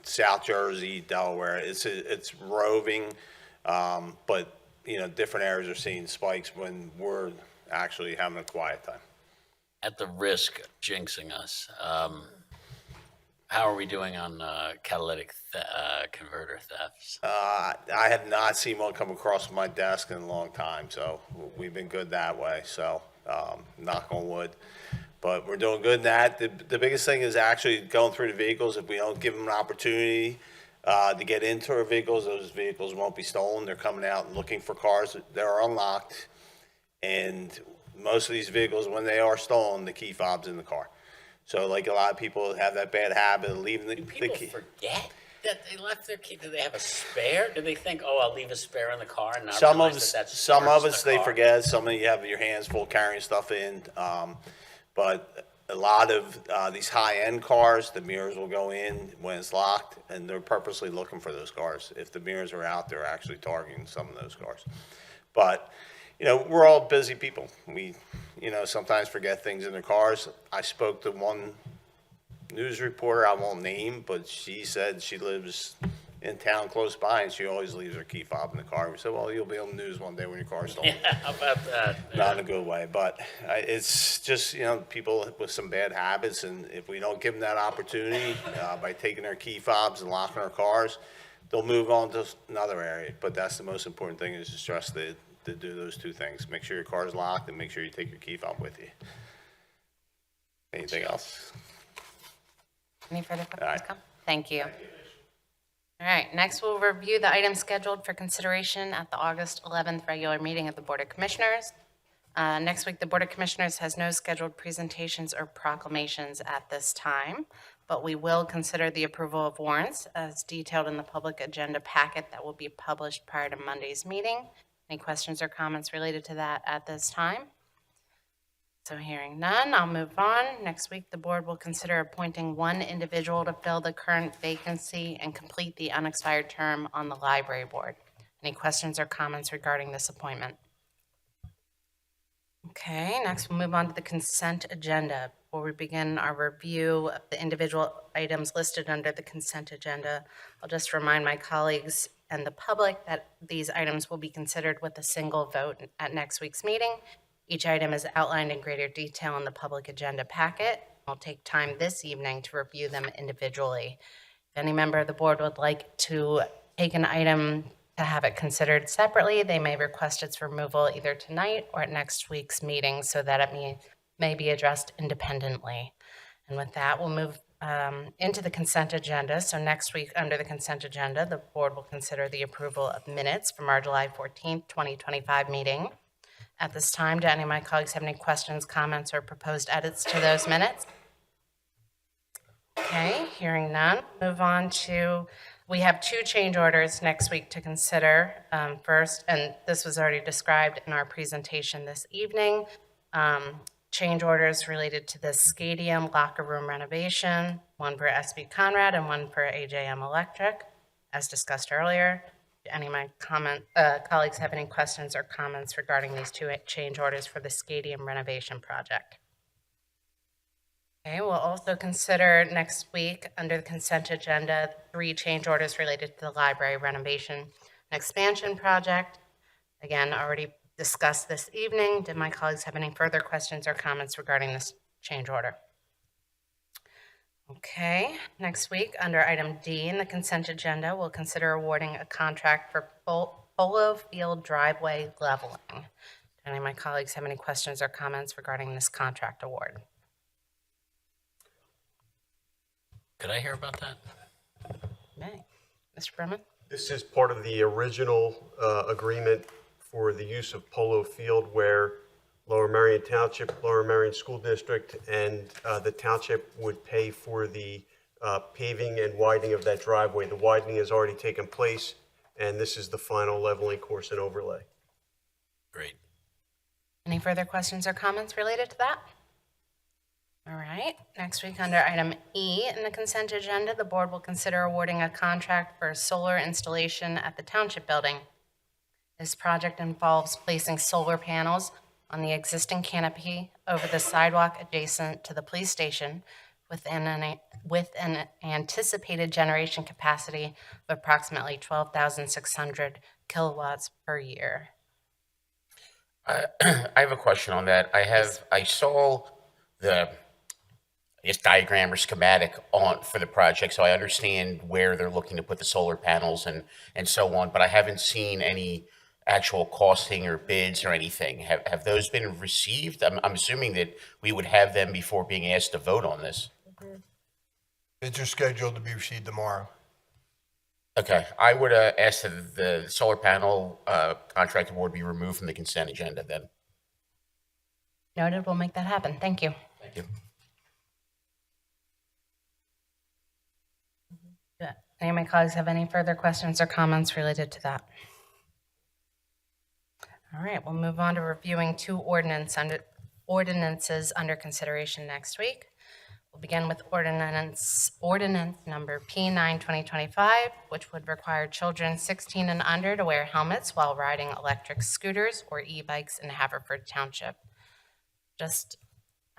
South Jersey, Delaware. It's roving, but different areas are seeing spikes when we're actually having a quiet time. At the risk of jinxing us, how are we doing on catalytic converter thefts? I have not seen one come across my desk in a long time, so we've been good that way. So, knock on wood. But we're doing good in that. The biggest thing is actually going through the vehicles. If we don't give them an opportunity to get into our vehicles, those vehicles won't be stolen. They're coming out and looking for cars that are unlocked. And most of these vehicles, when they are stolen, the key fob's in the car. So like a lot of people have that bad habit of leaving the People key. forget that they left their key. Do they have a spare? Do they think, oh, I'll leave a spare in the car and not Some of realize us, that that's some of parts us, the they car? forget. Some of you have your hands full carrying stuff in. But a lot of these high-end cars, the mirrors will go in when it's locked, and they're purposely looking for those cars. If the mirrors are out, they're actually targeting some of those cars. But, you know, we're all busy people. We, you know, sometimes forget things in their cars. I spoke to one news reporter, I won't name, but she said she lives in town close by, and she always leaves her key fob in the car. We said, well, you'll be on the news one day when your car's stolen. How about that? Not in a good way, but it's just, you know, people with some bad habits, and if we don't give them that opportunity by taking their key fobs and locking our cars, they'll move on to another area. But that's the most important thing, is to stress to do those two things. Make sure your car's locked, and make sure you take your key fob with you. Anything else? Any further All questions? right. Come? Thank you. All right, next we'll review the items scheduled for consideration at the August 11th regular meeting of the Board of Commissioners. Next week, the Board of Commissioners has no scheduled presentations or proclamations at this time, but we will consider the approval of warrants as detailed in the public agenda packet that will be published prior to Monday's meeting. Any questions or comments related to that at this time? So hearing none, I'll move on. Next week, the board will consider appointing one individual to fill the current vacancy and complete the unexpired term on the library board. Any questions or comments regarding this appointment? Okay, next we'll move on to the consent agenda. Before we begin our review of the individual items listed under the consent agenda, I'll just remind my colleagues and the public that these items will be considered with a single vote at next week's meeting. Each item is outlined in greater detail in the public agenda packet. I'll take time this evening to review them individually. If any member of the board would like to take an item to have it considered separately, they may request its removal either tonight or at next week's meeting so that it may be addressed independently. And with that, we'll move into the consent agenda. So next week, under the consent agenda, the board will consider the approval of minutes from our July 14th, 2025 meeting. At this time, do any of my colleagues have any questions, comments, or proposed edits to those minutes? Okay, hearing none, move on to, we have two change orders next week to consider. First, and this was already described in our presentation this evening, change orders related to the Scadium locker room renovation, one for SB Conrad and one for AJM Electric, as discussed earlier. Do any of my colleagues have any questions or comments regarding these two change orders for the Scadium renovation project? Okay, we'll also consider next week under the consent agenda 3 change orders related to the library renovation and expansion project. Again, already discussed this evening. Did my colleagues have any further questions or comments regarding this change order? Okay, next week, under item D in the consent agenda, we'll consider awarding a contract for Polo Field driveway leveling. Do any of my colleagues have any questions or comments regarding this contract award? Could I hear about that? May. Mr. Berman? This is part of the original agreement for the use of Polo Field, where Lower Merion Township, Lower Merion School District, and the township would pay for the paving and widening of that driveway. The widening has already taken place, and this is the final leveling course and overlay. Great. Any further questions or comments related to that? All right, next week under item E in the consent agenda, the board will consider awarding a contract for solar installation at the township building. This project involves placing solar panels on the existing canopy over the sidewalk adjacent to the police station with an anticipated generation capacity of approximately 12,600 kilowatts per year. I have a question on that. I saw the, diagram or schematic for the project, so I understand where they're looking to put the solar panels and so on, but I haven't seen any actual costing or bids or anything. Have those been received? I'm assuming that we would have them before being asked to vote on this. Bids are scheduled to be received tomorrow. Okay, I would ask that the solar panel contract award be removed from the consent agenda then. Noted, we'll make that happen. Thank you. Thank you. Do any of my colleagues have any further questions or comments related to that? All right, we'll move on to reviewing two ordinances under consideration next week. We'll begin with ordinance number P9 2025, which would require children 16 and under to wear helmets while riding electric scooters or e-bikes in Haverford Township. Just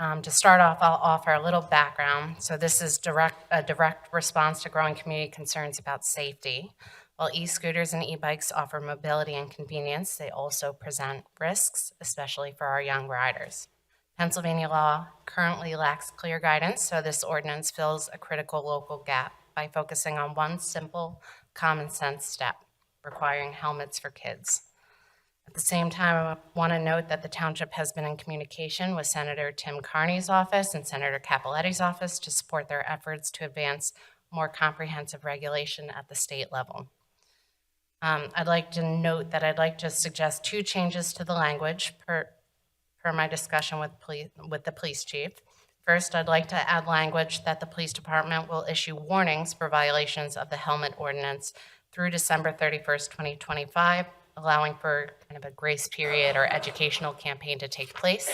to start off, I'll offer a little background. So this is a direct response to growing community concerns about safety. While e-scooters and e-bikes offer mobility and convenience, they also present risks, especially for our young riders. Pennsylvania law currently lacks clear guidance, so this ordinance fills a critical local gap by focusing on one simple, common sense step, requiring helmets for kids. At the same time, I want to note that the township has been in communication with Senator Tim Carney's office and Senator Capoletti's office to support their efforts to advance more comprehensive regulation at the state level. I'd like to note that I'd like to suggest two changes to the language per my discussion with the police chief. First, I'd like to add language that the police department will issue warnings for violations of the helmet ordinance through December 31st, 2025, allowing for kind of a grace period or educational campaign to take place.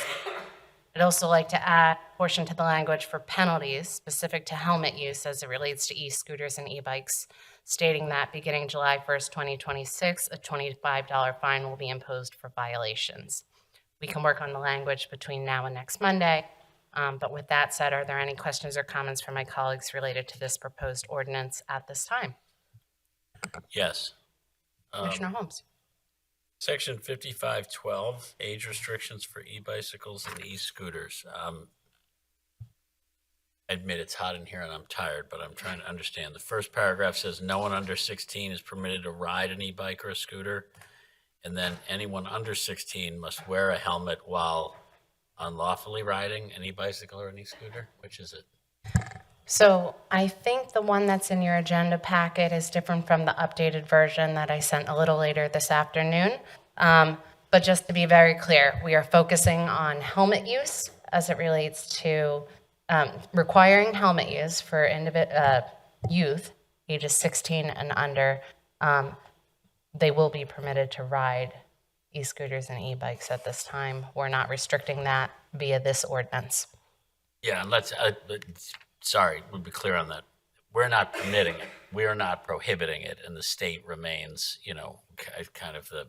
I'd also like to add a portion to the language for penalties specific to helmet use as it relates to e-scooters and e-bikes, stating that beginning July 1st, 2026, a $25 fine will be imposed for violations. We can work on the language between now and next Monday, but with that said, are there any questions or comments from my colleagues related to this proposed ordinance at this time? Yes. Commissioner Holmes. Section 5512, age restrictions for e-bicycles and e-scooters. I admit it's hot in here and I'm tired, but I'm trying to understand. The first paragraph says no one under 16 is permitted to ride an e-bike or a scooter. And then anyone under 16 must wear a helmet while unlawfully riding an e-bicycle or an e-scooter. Which is it? So I think the one that's in your agenda packet is different from the updated version that I sent a little later this afternoon. But just to be very clear, we are focusing on helmet use as it relates to requiring helmet use for youth ages 16 and under. They will be permitted to ride e-scooters and e-bikes at this time. We're not restricting that via this ordinance. Yeah, and sorry, we'll be clear on that. We're not permitting it. We are not prohibiting it, and the state remains, kind of the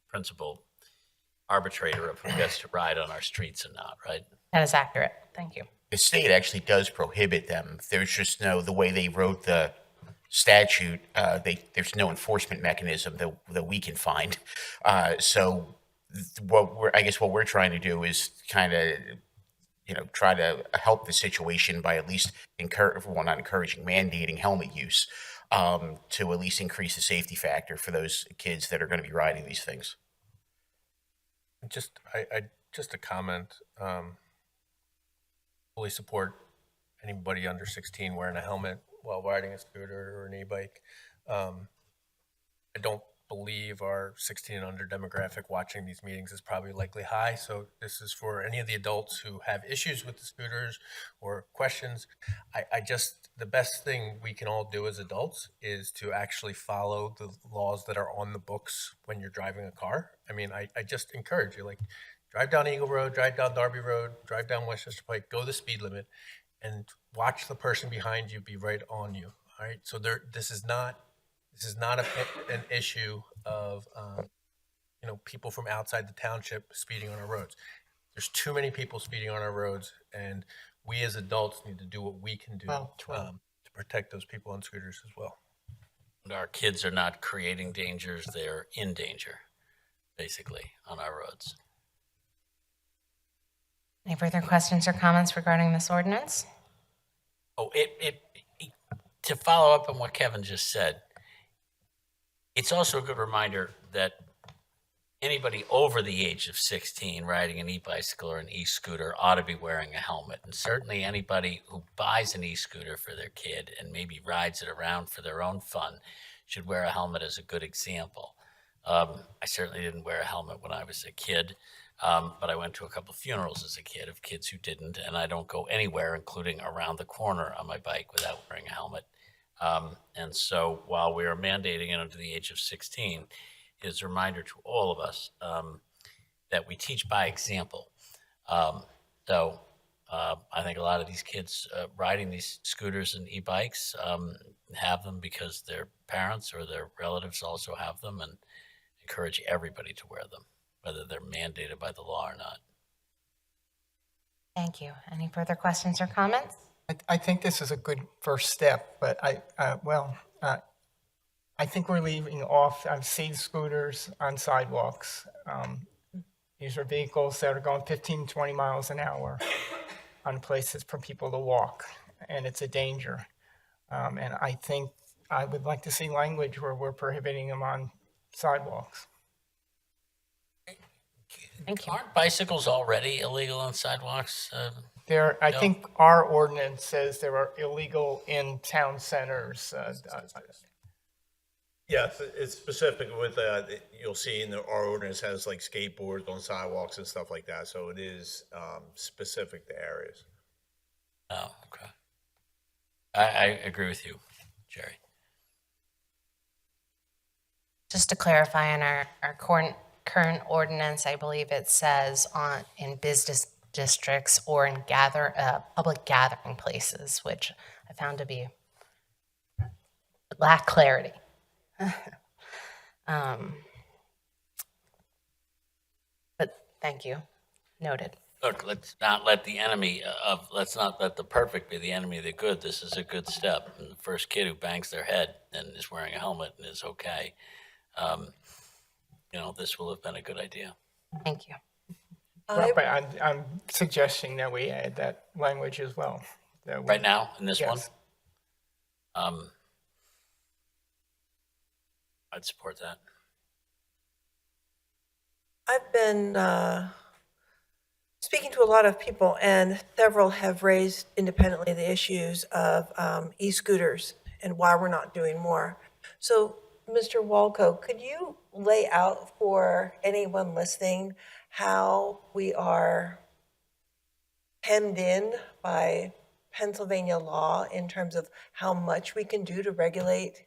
principal arbitrator of who gets to ride on our streets and not, right? That is accurate. Thank you. The state actually does prohibit them. There's just the way they wrote the statute, there's no enforcement mechanism that we can find. So what we're trying to do is kind of, try to help the situation by at least not encouraging, mandating helmet use to at least increase the safety factor for those kids that are going to be riding these things. Just a comment. Fully support anybody under 16 wearing a helmet while riding a scooter or an e-bike. I don't believe our 16 and under demographic watching these meetings is probably likely high. So this is for any of the adults who have issues with the scooters or questions. The best thing we can all do as adults is to actually follow the laws that are on the books when you're driving a car. I mean, I just encourage you, drive down Eagle Road, drive down Darby Road, drive down Westchester Pike, go the speed limit, and watch the person behind you be right on you. All right. So this is not an issue of people from outside the township speeding on our roads. There's too many people speeding on our roads, and we as adults need to do what we can do to protect those people on scooters as well. And our kids are not creating dangers; they're in danger, basically, on our roads. Any further questions or comments regarding this ordinance? Oh, to follow up on what Kevin just said, it's also a good reminder that anybody over the age of 16 riding an e-bicycle or an e-scooter ought to be wearing a helmet. And certainly anybody who buys an e-scooter for their kid and maybe rides it around for their own fun should wear a helmet as a good example. I certainly didn't wear a helmet when I was a kid, but I went to a couple of funerals as a kid of kids who didn't, and I don't go anywhere, including around the corner on my bike, without wearing a helmet. And so while we are mandating it under the age of 16, it is a reminder to all of us that we teach by example. I think a lot of these kids riding these scooters and e-bikes have them because their parents or their relatives also have them, and encourage everybody to wear them, whether they're mandated by the law or not. Thank you. Any further questions or comments? I think this is a good first step, but I think we're leaving off, I've seen scooters on sidewalks. These are vehicles that are going 15, 20 miles an hour on places for people to walk, and it's a danger. And I think I would like to see language where we're prohibiting them on sidewalks. Thank you. Aren't bicycles already illegal on sidewalks? I No. think our ordinance says they are illegal in town centers. Yes, it's specific with, you'll see in our ordinance has like skateboards on sidewalks and stuff like that, so it is specific to areas. Oh, okay. I agree with you, Jerry. Just to clarify, in our current ordinance, I believe it says in business districts or in public gathering places, which I found to be lack clarity. But thank you. Noted. Look, let's not let the perfect be the enemy of the good. This is a good step. And the first kid who bangs their head and is wearing a helmet and is okay, this will have been a good idea. Thank you. But I'm suggesting that we add that language as well. Right now, in this one? Yes. I'd support that. I've been speaking to a lot of people, and several have raised independently the issues of e-scooters and why we're not doing more. So, Mr. Walco, could you lay out for anyone listening how we are hemmed in by Pennsylvania law in terms of how much we can do to regulate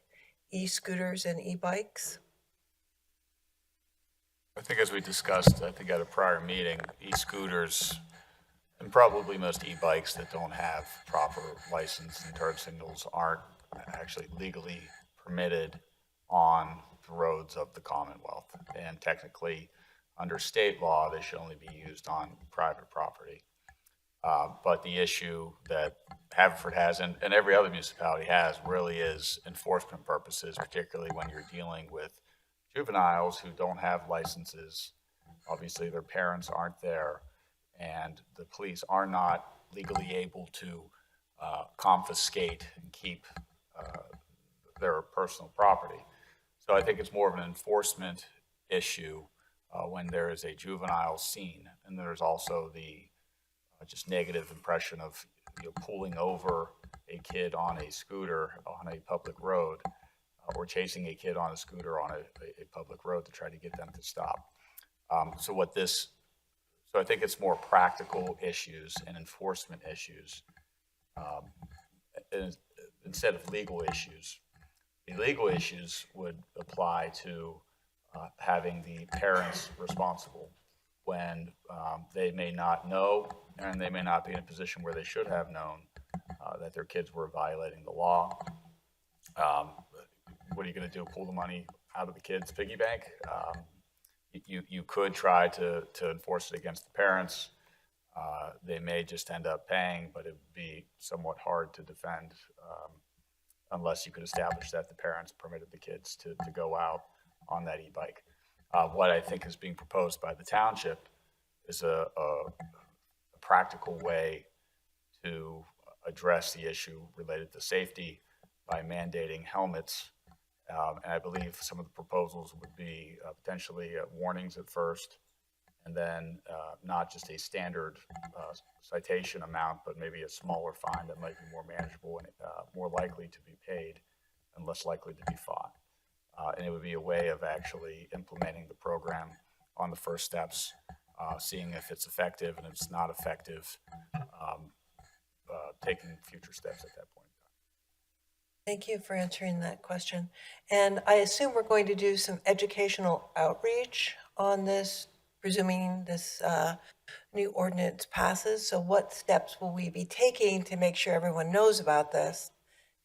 e-scooters and e-bikes? I think as we discussed, I think at a prior meeting, e-scooters and probably most e-bikes that don't have proper license and turn signals aren't actually legally permitted on the roads of the Commonwealth. And technically, under state law, they should only be used on private property. But the issue that Haverford has, and every other municipality has, really is enforcement purposes, particularly when you're dealing with juveniles who don't have licenses. Obviously, their parents aren't there, and the police are not legally able to confiscate and keep their personal property. So I think it's more of an enforcement issue when there is a juvenile seen, and there's also the just negative impression of pulling over a kid on a scooter on a public road or chasing a kid on a scooter on a public road to try to get them to stop. So I think it's more practical issues and enforcement issues instead of legal issues. The legal issues would apply to having the parents responsible when they may not know and they may not be in a position where they should have known that their kids were violating the law. What are you going to do? Pull the money out of the kid's piggy bank? You could try to enforce it against the parents. They may just end up paying, but it would be somewhat hard to defend unless you could establish that the parents permitted the kids to go out on that e-bike. What I think is being proposed by the township is a practical way to address the issue related to safety by mandating helmets And I believe some of the proposals would be potentially warnings at first, and then not just a standard citation amount, but maybe a smaller fine that might be more manageable and more likely to be paid and less likely to be fought. And it would be a way of actually implementing the program on the first steps, seeing if it's effective, and if it's not effective, taking future steps at that point. Thank you for answering that question. And I assume we're going to do some educational outreach on this, presuming this new ordinance passes. So what steps will we be taking to make sure everyone knows about this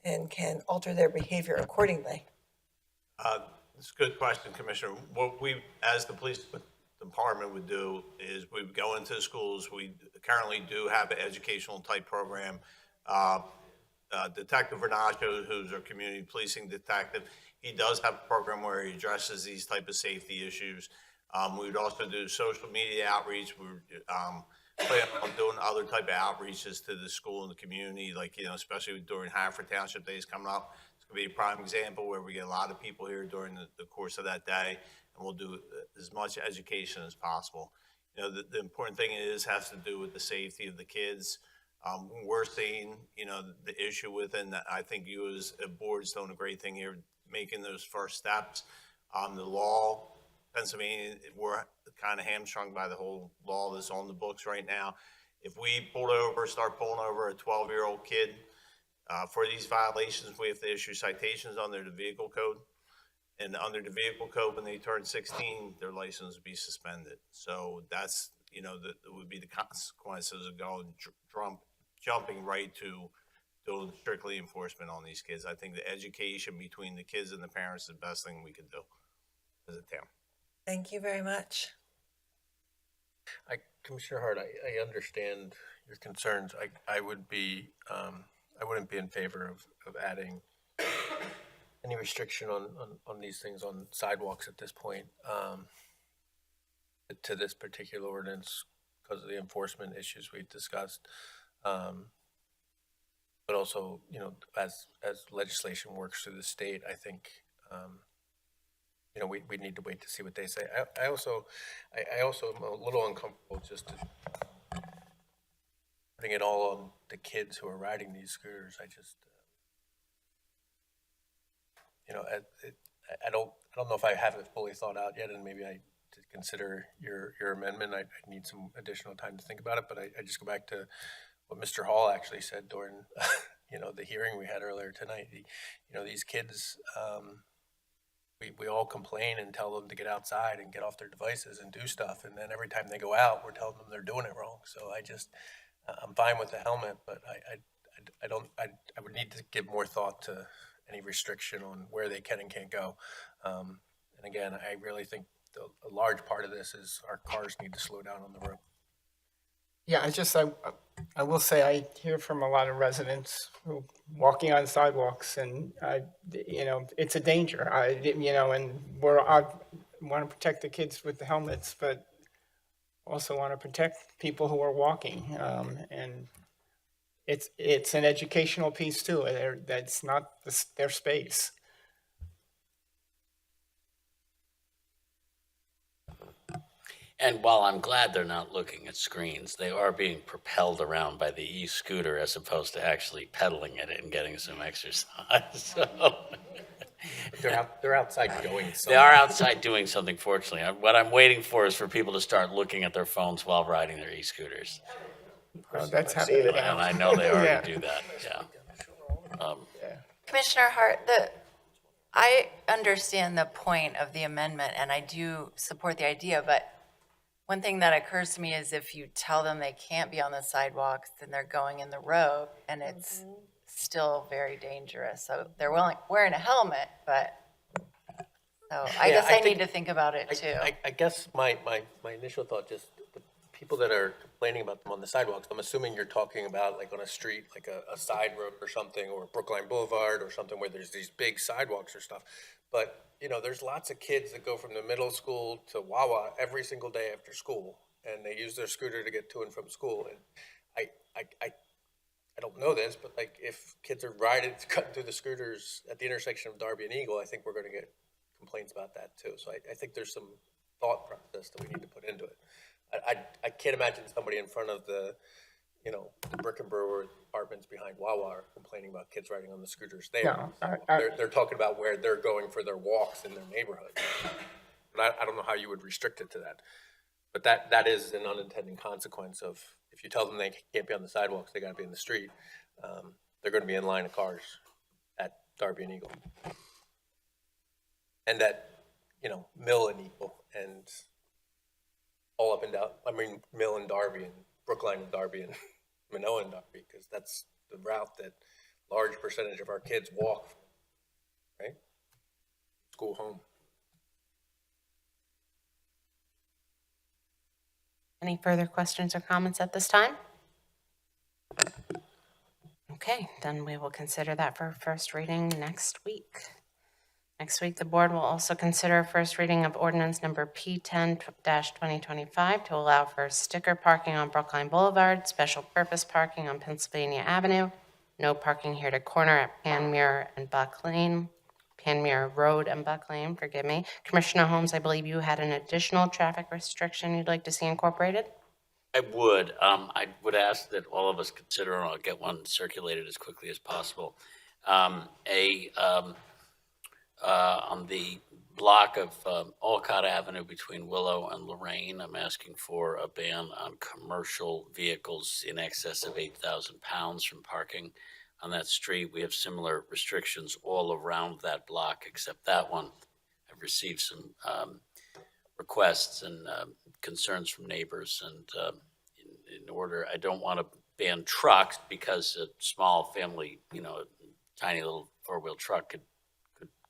and can alter their behavior accordingly? It's a good question, Commissioner. What we, as the police department would do is we would go into the schools. We currently do have an educational type program. Detective Renato, who's our community policing detective, he does have a program where he addresses these type of safety issues. We would also do social media outreach. We plan on doing other type of outreaches to the school and the community, like, you know, especially during Haverford Township Days coming up. It's going to be a prime example where we get a lot of people here during the course of that day, and we'll do as much education as possible. You know, the important thing has to do with the safety of the kids. We're seeing, you know, the issue with, and I think you as a board's doing a great thing here, making those first steps. The law, Pennsylvania, we're kind of hamstrung by the whole law that's on the books right now. If we start pulling over a 12-year-old kid for these violations, we have to issue citations under the vehicle code. And under the vehicle code, when they turn 16, their license would be suspended. So that's, you know, that would be the consequences of going jumping right to doing strictly enforcement on these kids. I think the education between the kids and the parents is the best thing we could do as a town. Thank you very much. Commissioner Hart, I understand your concerns. I would be, I wouldn't be in favor of adding any restriction on these things on sidewalks at this point to this particular ordinance because of the enforcement issues we've discussed. But also, you know, as legislation works through the state, I think, you know, we need to wait to see what they say. I also am a little uncomfortable just putting it all on the kids who are riding these scooters. I just, you know, I don't know if I have it fully thought out yet, and maybe I did consider your amendment. I need some additional time to think about it, but I just go back to what Mr. Hall actually said during, you know, the hearing we had earlier tonight. You know, these kids, we all complain and tell them to get outside and get off their devices and do stuff, and then every time they go out, we're telling them they're doing it wrong. So I'm fine with the helmet, but I would need to give more thought to any restriction on where they can and can't go. And again, I really think a large part of this is our cars need to slow down on the road. Yeah, I will say I hear from a lot of residents who walking on sidewalks, and you know, it's a danger. You know, and I want to protect the kids with the helmets, but also want to protect people who are walking. And it's an educational piece too. That's not their space. And while I'm glad they're not looking at screens, they are being propelled around by the e-scooter as opposed to actually pedaling it and getting some exercise. So They're outside doing something. they are outside doing something, fortunately. What I'm waiting for is for people to start looking at their phones while riding their e-scooters. Oh, that's happening And now. I know they already Yeah. do that, yeah. Commissioner Hart, I understand the point of the amendment, and I do support the idea, but one thing that occurs to me is if you tell them they can't be on the sidewalks, then they're going in the road, and it's still very dangerous. So they're wearing a helmet, but, so I Yeah, guess I I need think- to think about it too. I guess my initial thought, just the people that are complaining about them on the sidewalks, I'm assuming you're talking about like on a street, like a side road or something, or Brookline Boulevard or something where there's these big sidewalks or stuff. But, you know, there's lots of kids that go from the middle school to Wawa every single day after school, and they use their scooter to get to and from school. And I don't know this, but like if kids are cutting through the scooters at the intersection of Darby and Eagle, I think we're going to get complaints about that too. So I think there's some thought process that we need to put into it. I can't imagine somebody in front of the Brick and Brewer apartments behind Wawa complaining about kids riding on the scooters there. No, They're talking about where they're going for their walks in their neighborhood. But I don't know how you would restrict it to that. But that is an unintended consequence of, if you tell them they can't be on the sidewalks, they gotta be in the street, they're gonna be in line of cars at Darby and Eagle. And at, Mill and Eagle and all up and down, Mill and Darby and Brookline and Darby and Manoa and Darby, because that's the route that large percentage of our kids walk, right? School home. Any further questions or comments at this time? Okay, then we will consider that for first reading next week. Next week, the board will also consider first reading of ordinance number P10-2025 to allow for sticker parking on Brookline Boulevard, special purpose parking on Pennsylvania Avenue, no parking here to corner at Panmure and Buck Lane, Panmure Road and Buck Lane, forgive me. Commissioner Holmes, I believe you had an additional traffic restriction you'd like to see incorporated? I would ask that all of us consider, and I'll get one circulated as quickly as possible. On the block of Olcott Avenue between Willow and Lorraine, I'm asking for a ban on commercial vehicles in excess of 8,000 pounds from parking on that street. We have similar restrictions all around that block except that one. I've received some requests and concerns from neighbors, and in order, I don't want to ban trucks because a small family, a tiny little four-wheel truck could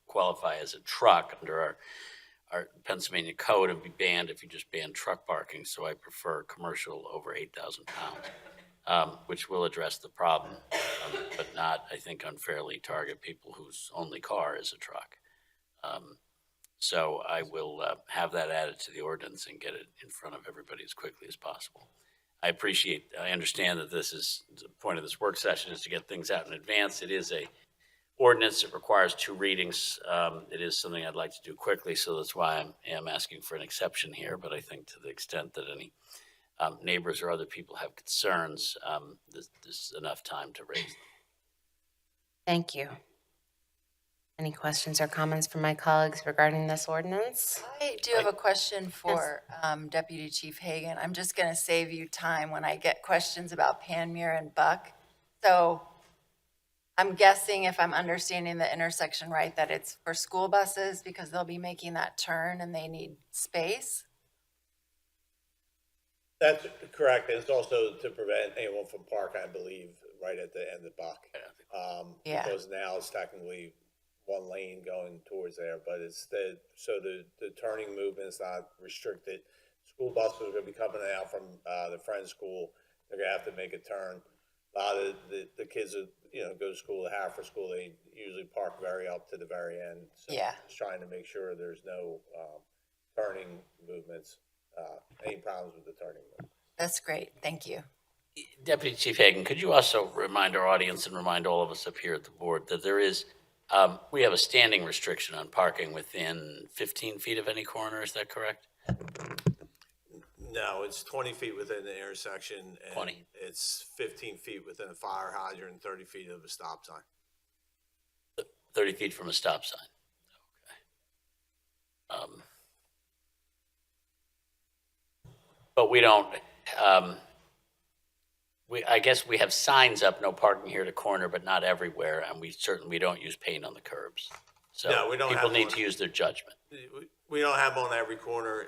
qualify as a truck under our Pennsylvania code and be banned if you just ban truck parking. So I prefer commercial over 8,000 pounds, which will address the problem, but not, I think, unfairly target people whose only car is a truck. So I will have that added to the ordinance and get it in front of everybody as quickly as possible. I understand that the point of this work session is to get things out in advance. It is a ordinance that requires 2 readings. It is something I'd like to do quickly, so that's why I am asking for an exception here. But I think to the extent that any neighbors or other people have concerns, there's enough time to raise them. Thank you. Any questions or comments from my colleagues regarding this ordinance? I do have a question for Deputy Chief Hagan. I'm just going to save you time when I get questions about Panmure and Buck. So I'm guessing, if I'm understanding the intersection right, that it's for school buses because they'll be making that turn and they need space? That's correct, and it's also to prevent anyone from parking, I believe, right at the end of Buck. Yeah. Because now it's technically one lane going towards there, but it's the turning movement is not restricted. School buses are gonna be coming out from the Friends School, they're gonna have to make a turn. A lot of the kids that, go to school, at Haverford School, they usually park very up to the very end. So Yeah. just trying to make sure there's no turning movements, any problems with the turning movement. That's great. Thank you. Deputy Chief Hagan, could you also remind our audience and remind all of us up here at the board that there is, we have a standing restriction on parking within 15 feet of any corner, is that correct? No, it's 20 feet within the intersection. And 20. It's 15 feet within a fire hydrant and 30 feet of a stop sign. 30 feet from a stop sign. Okay. But we don't, I guess we have signs up, no parking here to corner, but not everywhere, and we don't use paint on the curbs. So No, we don't people have need one. to use their judgment. We don't have them on every corner.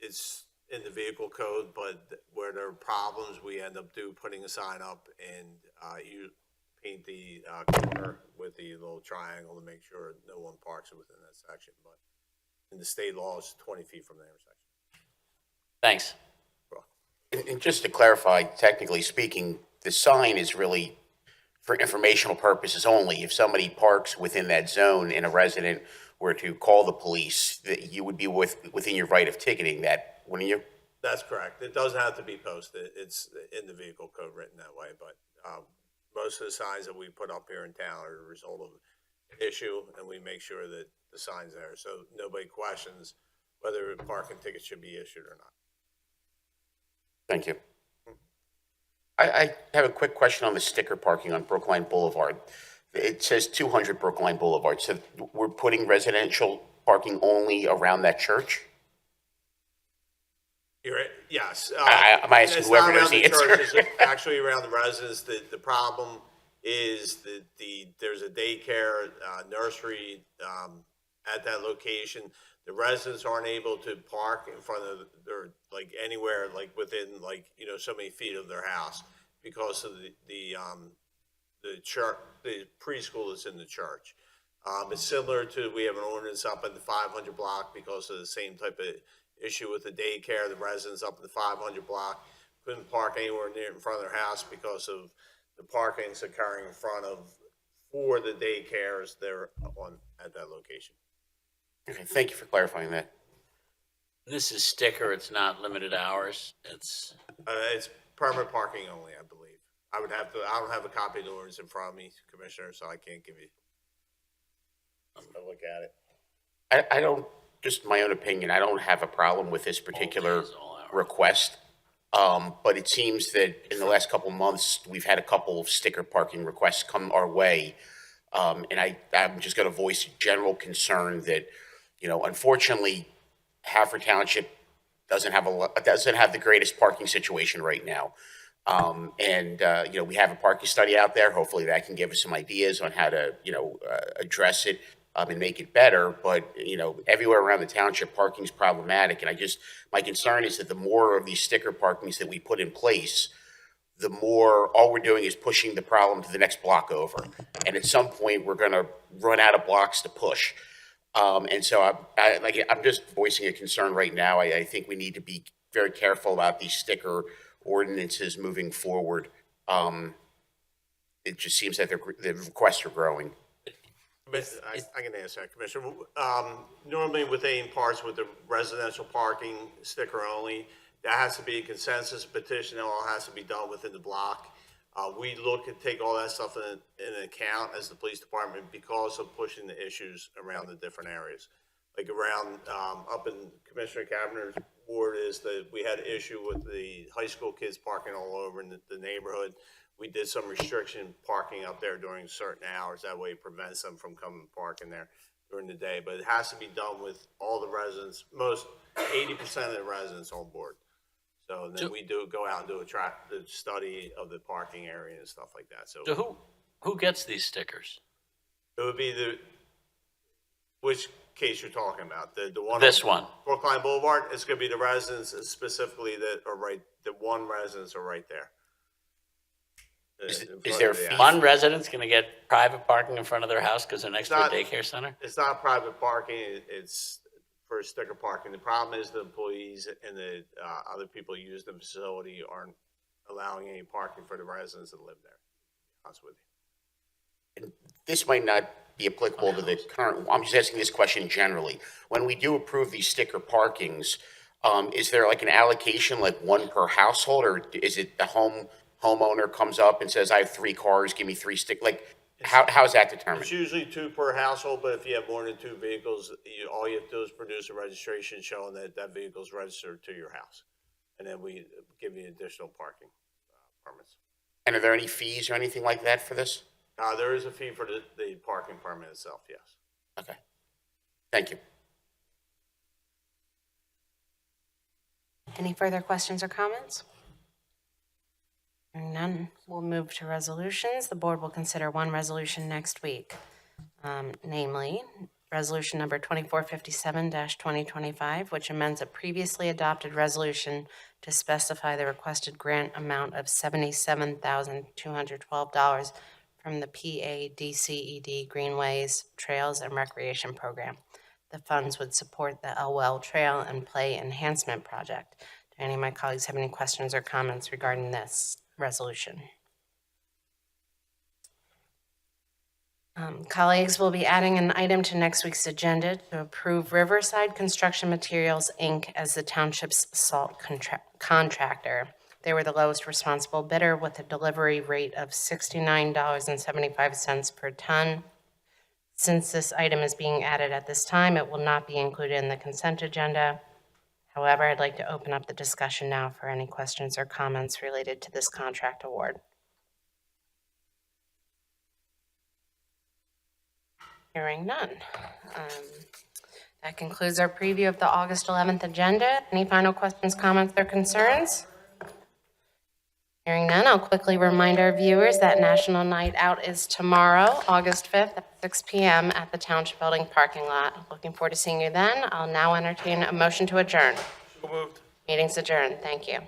It's in the vehicle code, but where there are problems, we end up putting a sign up and you paint the corner with the little triangle to make sure no one parks within that section. But in the state law, it's 20 feet from the intersection. Thanks. And just to clarify, technically speaking, the sign is really for informational purposes only. If somebody parks within that zone and a resident were to call the police, that you would be within your right of ticketing that, wouldn't you? That's correct. It doesn't have to be posted. It's in the vehicle code written that way, but most of the signs that we put up here in town are a result of an issue, and we make sure that the sign's there, so nobody questions whether a parking ticket should be issued or not. Thank you. I have a quick question on the sticker parking on Brookline Boulevard. It says 200 Brookline Boulevard, so we're putting residential parking only around that church? Yes. I'm asking It's whoever not knows around the answer. church, it's actually around the residents. The problem is that there's a daycare, nursery, at that location. The residents aren't able to park in front of their, like, anywhere, like, within, like, so many feet of their house because of the church, the preschool that's in the church. It's similar to, we have an ordinance up in the 500 block because of the same type of issue with the daycare. The residents up in the 500 block couldn't park anywhere near in front of their house because of the parking's occurring in front of, for the daycares there at that location. Okay, thank you for clarifying that. This is sticker, it's not limited hours, it's, It's permanent parking only, I believe. I don't have a copy of the ordinance in front of me, Commissioner, so I can't give you a look at it. I don't, just my own opinion, I don't have a problem with this particular request. But it seems that in the last couple of months, we've had a couple of sticker parking requests come our way. And I'm just going to voice a general concern that, unfortunately, Haverford Township doesn't have the greatest parking situation right now. We have a parking study out there. Hopefully that can give us some ideas on how to, address it and make it better. But, everywhere around the township, parking is problematic. And my concern is that the more of these sticker parkings that we put in place, the more, all we're doing is pushing the problem to the next block over. And at some point, we're going to run out of blocks to push. And so I'm just voicing a concern right now. I think we need to be very careful about these sticker ordinances moving forward. It just seems that the requests are growing. I can answer that, Commissioner. Normally within parts with the residential parking sticker only, that has to be a consensus petition, that all has to be done within the block. We look and take all that stuff in account as the police department because of pushing the issues around the different areas. Like around, up in Commissioner Cabiner's ward is that we had an issue with the high school kids parking all over in the neighborhood. We did some restriction parking up there during certain hours. That way it prevents them from coming and parking there during the day. But it has to be done with all the residents, 80% of the residents on board. So then we go out and do the study of the parking area and stuff like that. so who gets these stickers? It would be which case you're talking about? The one? This one. Brookline Boulevard, it's gonna be the residents specifically that are the one residents are right there. Is there a fee? One resident's gonna get private parking in front of their house because they're next to a daycare center? It's not private parking, it's for sticker parking. The problem is the employees and the other people who use the facility aren't allowing any parking for the residents that live there. To be honest with you. This might not be applicable to the current, I'm just asking this question generally. When we do approve these sticker parkings, is there like an allocation, like one per household, or is it the homeowner comes up and says, I have 3 cars, give me 3 stick, like, how is that determined? It's usually 2 per household, but if you have more than 2 vehicles, all you have to do is produce a registration showing that vehicle's registered to your house. And then we give you additional parking permits. And are there any fees or anything like that for this? There is a fee for the parking permit itself, yes. Okay. Thank you. Any further questions or comments? Hearing none, we'll move to resolutions. The board will consider one resolution next week, namely Resolution Number 2457-2025, which amends a previously adopted resolution to specify the requested grant amount of $77,212 from the PADCED Greenways, Trails, and Recreation Program. The funds would support the Elwell Trail and Play Enhancement Project. Do any of my colleagues have any questions or comments regarding this resolution? Colleagues will be adding an item to next week's agenda to approve Riverside Construction Materials, Inc. as the township's salt contractor. They were the lowest responsible bidder with a delivery rate of $69.75 per ton. Since this item is being added at this time, it will not be included in the consent agenda. However, I'd like to open up the discussion now for any questions or comments related to this contract award. Hearing none. That concludes our preview of the August 11th agenda. Any final questions, comments, or concerns? Hearing none, I'll quickly remind our viewers that National Night Out is tomorrow, August 5th at 6 p.m. at the Township Building parking lot. Looking forward to seeing you then. I'll now entertain a motion to adjourn. So moved. Meeting's adjourned. Thank you.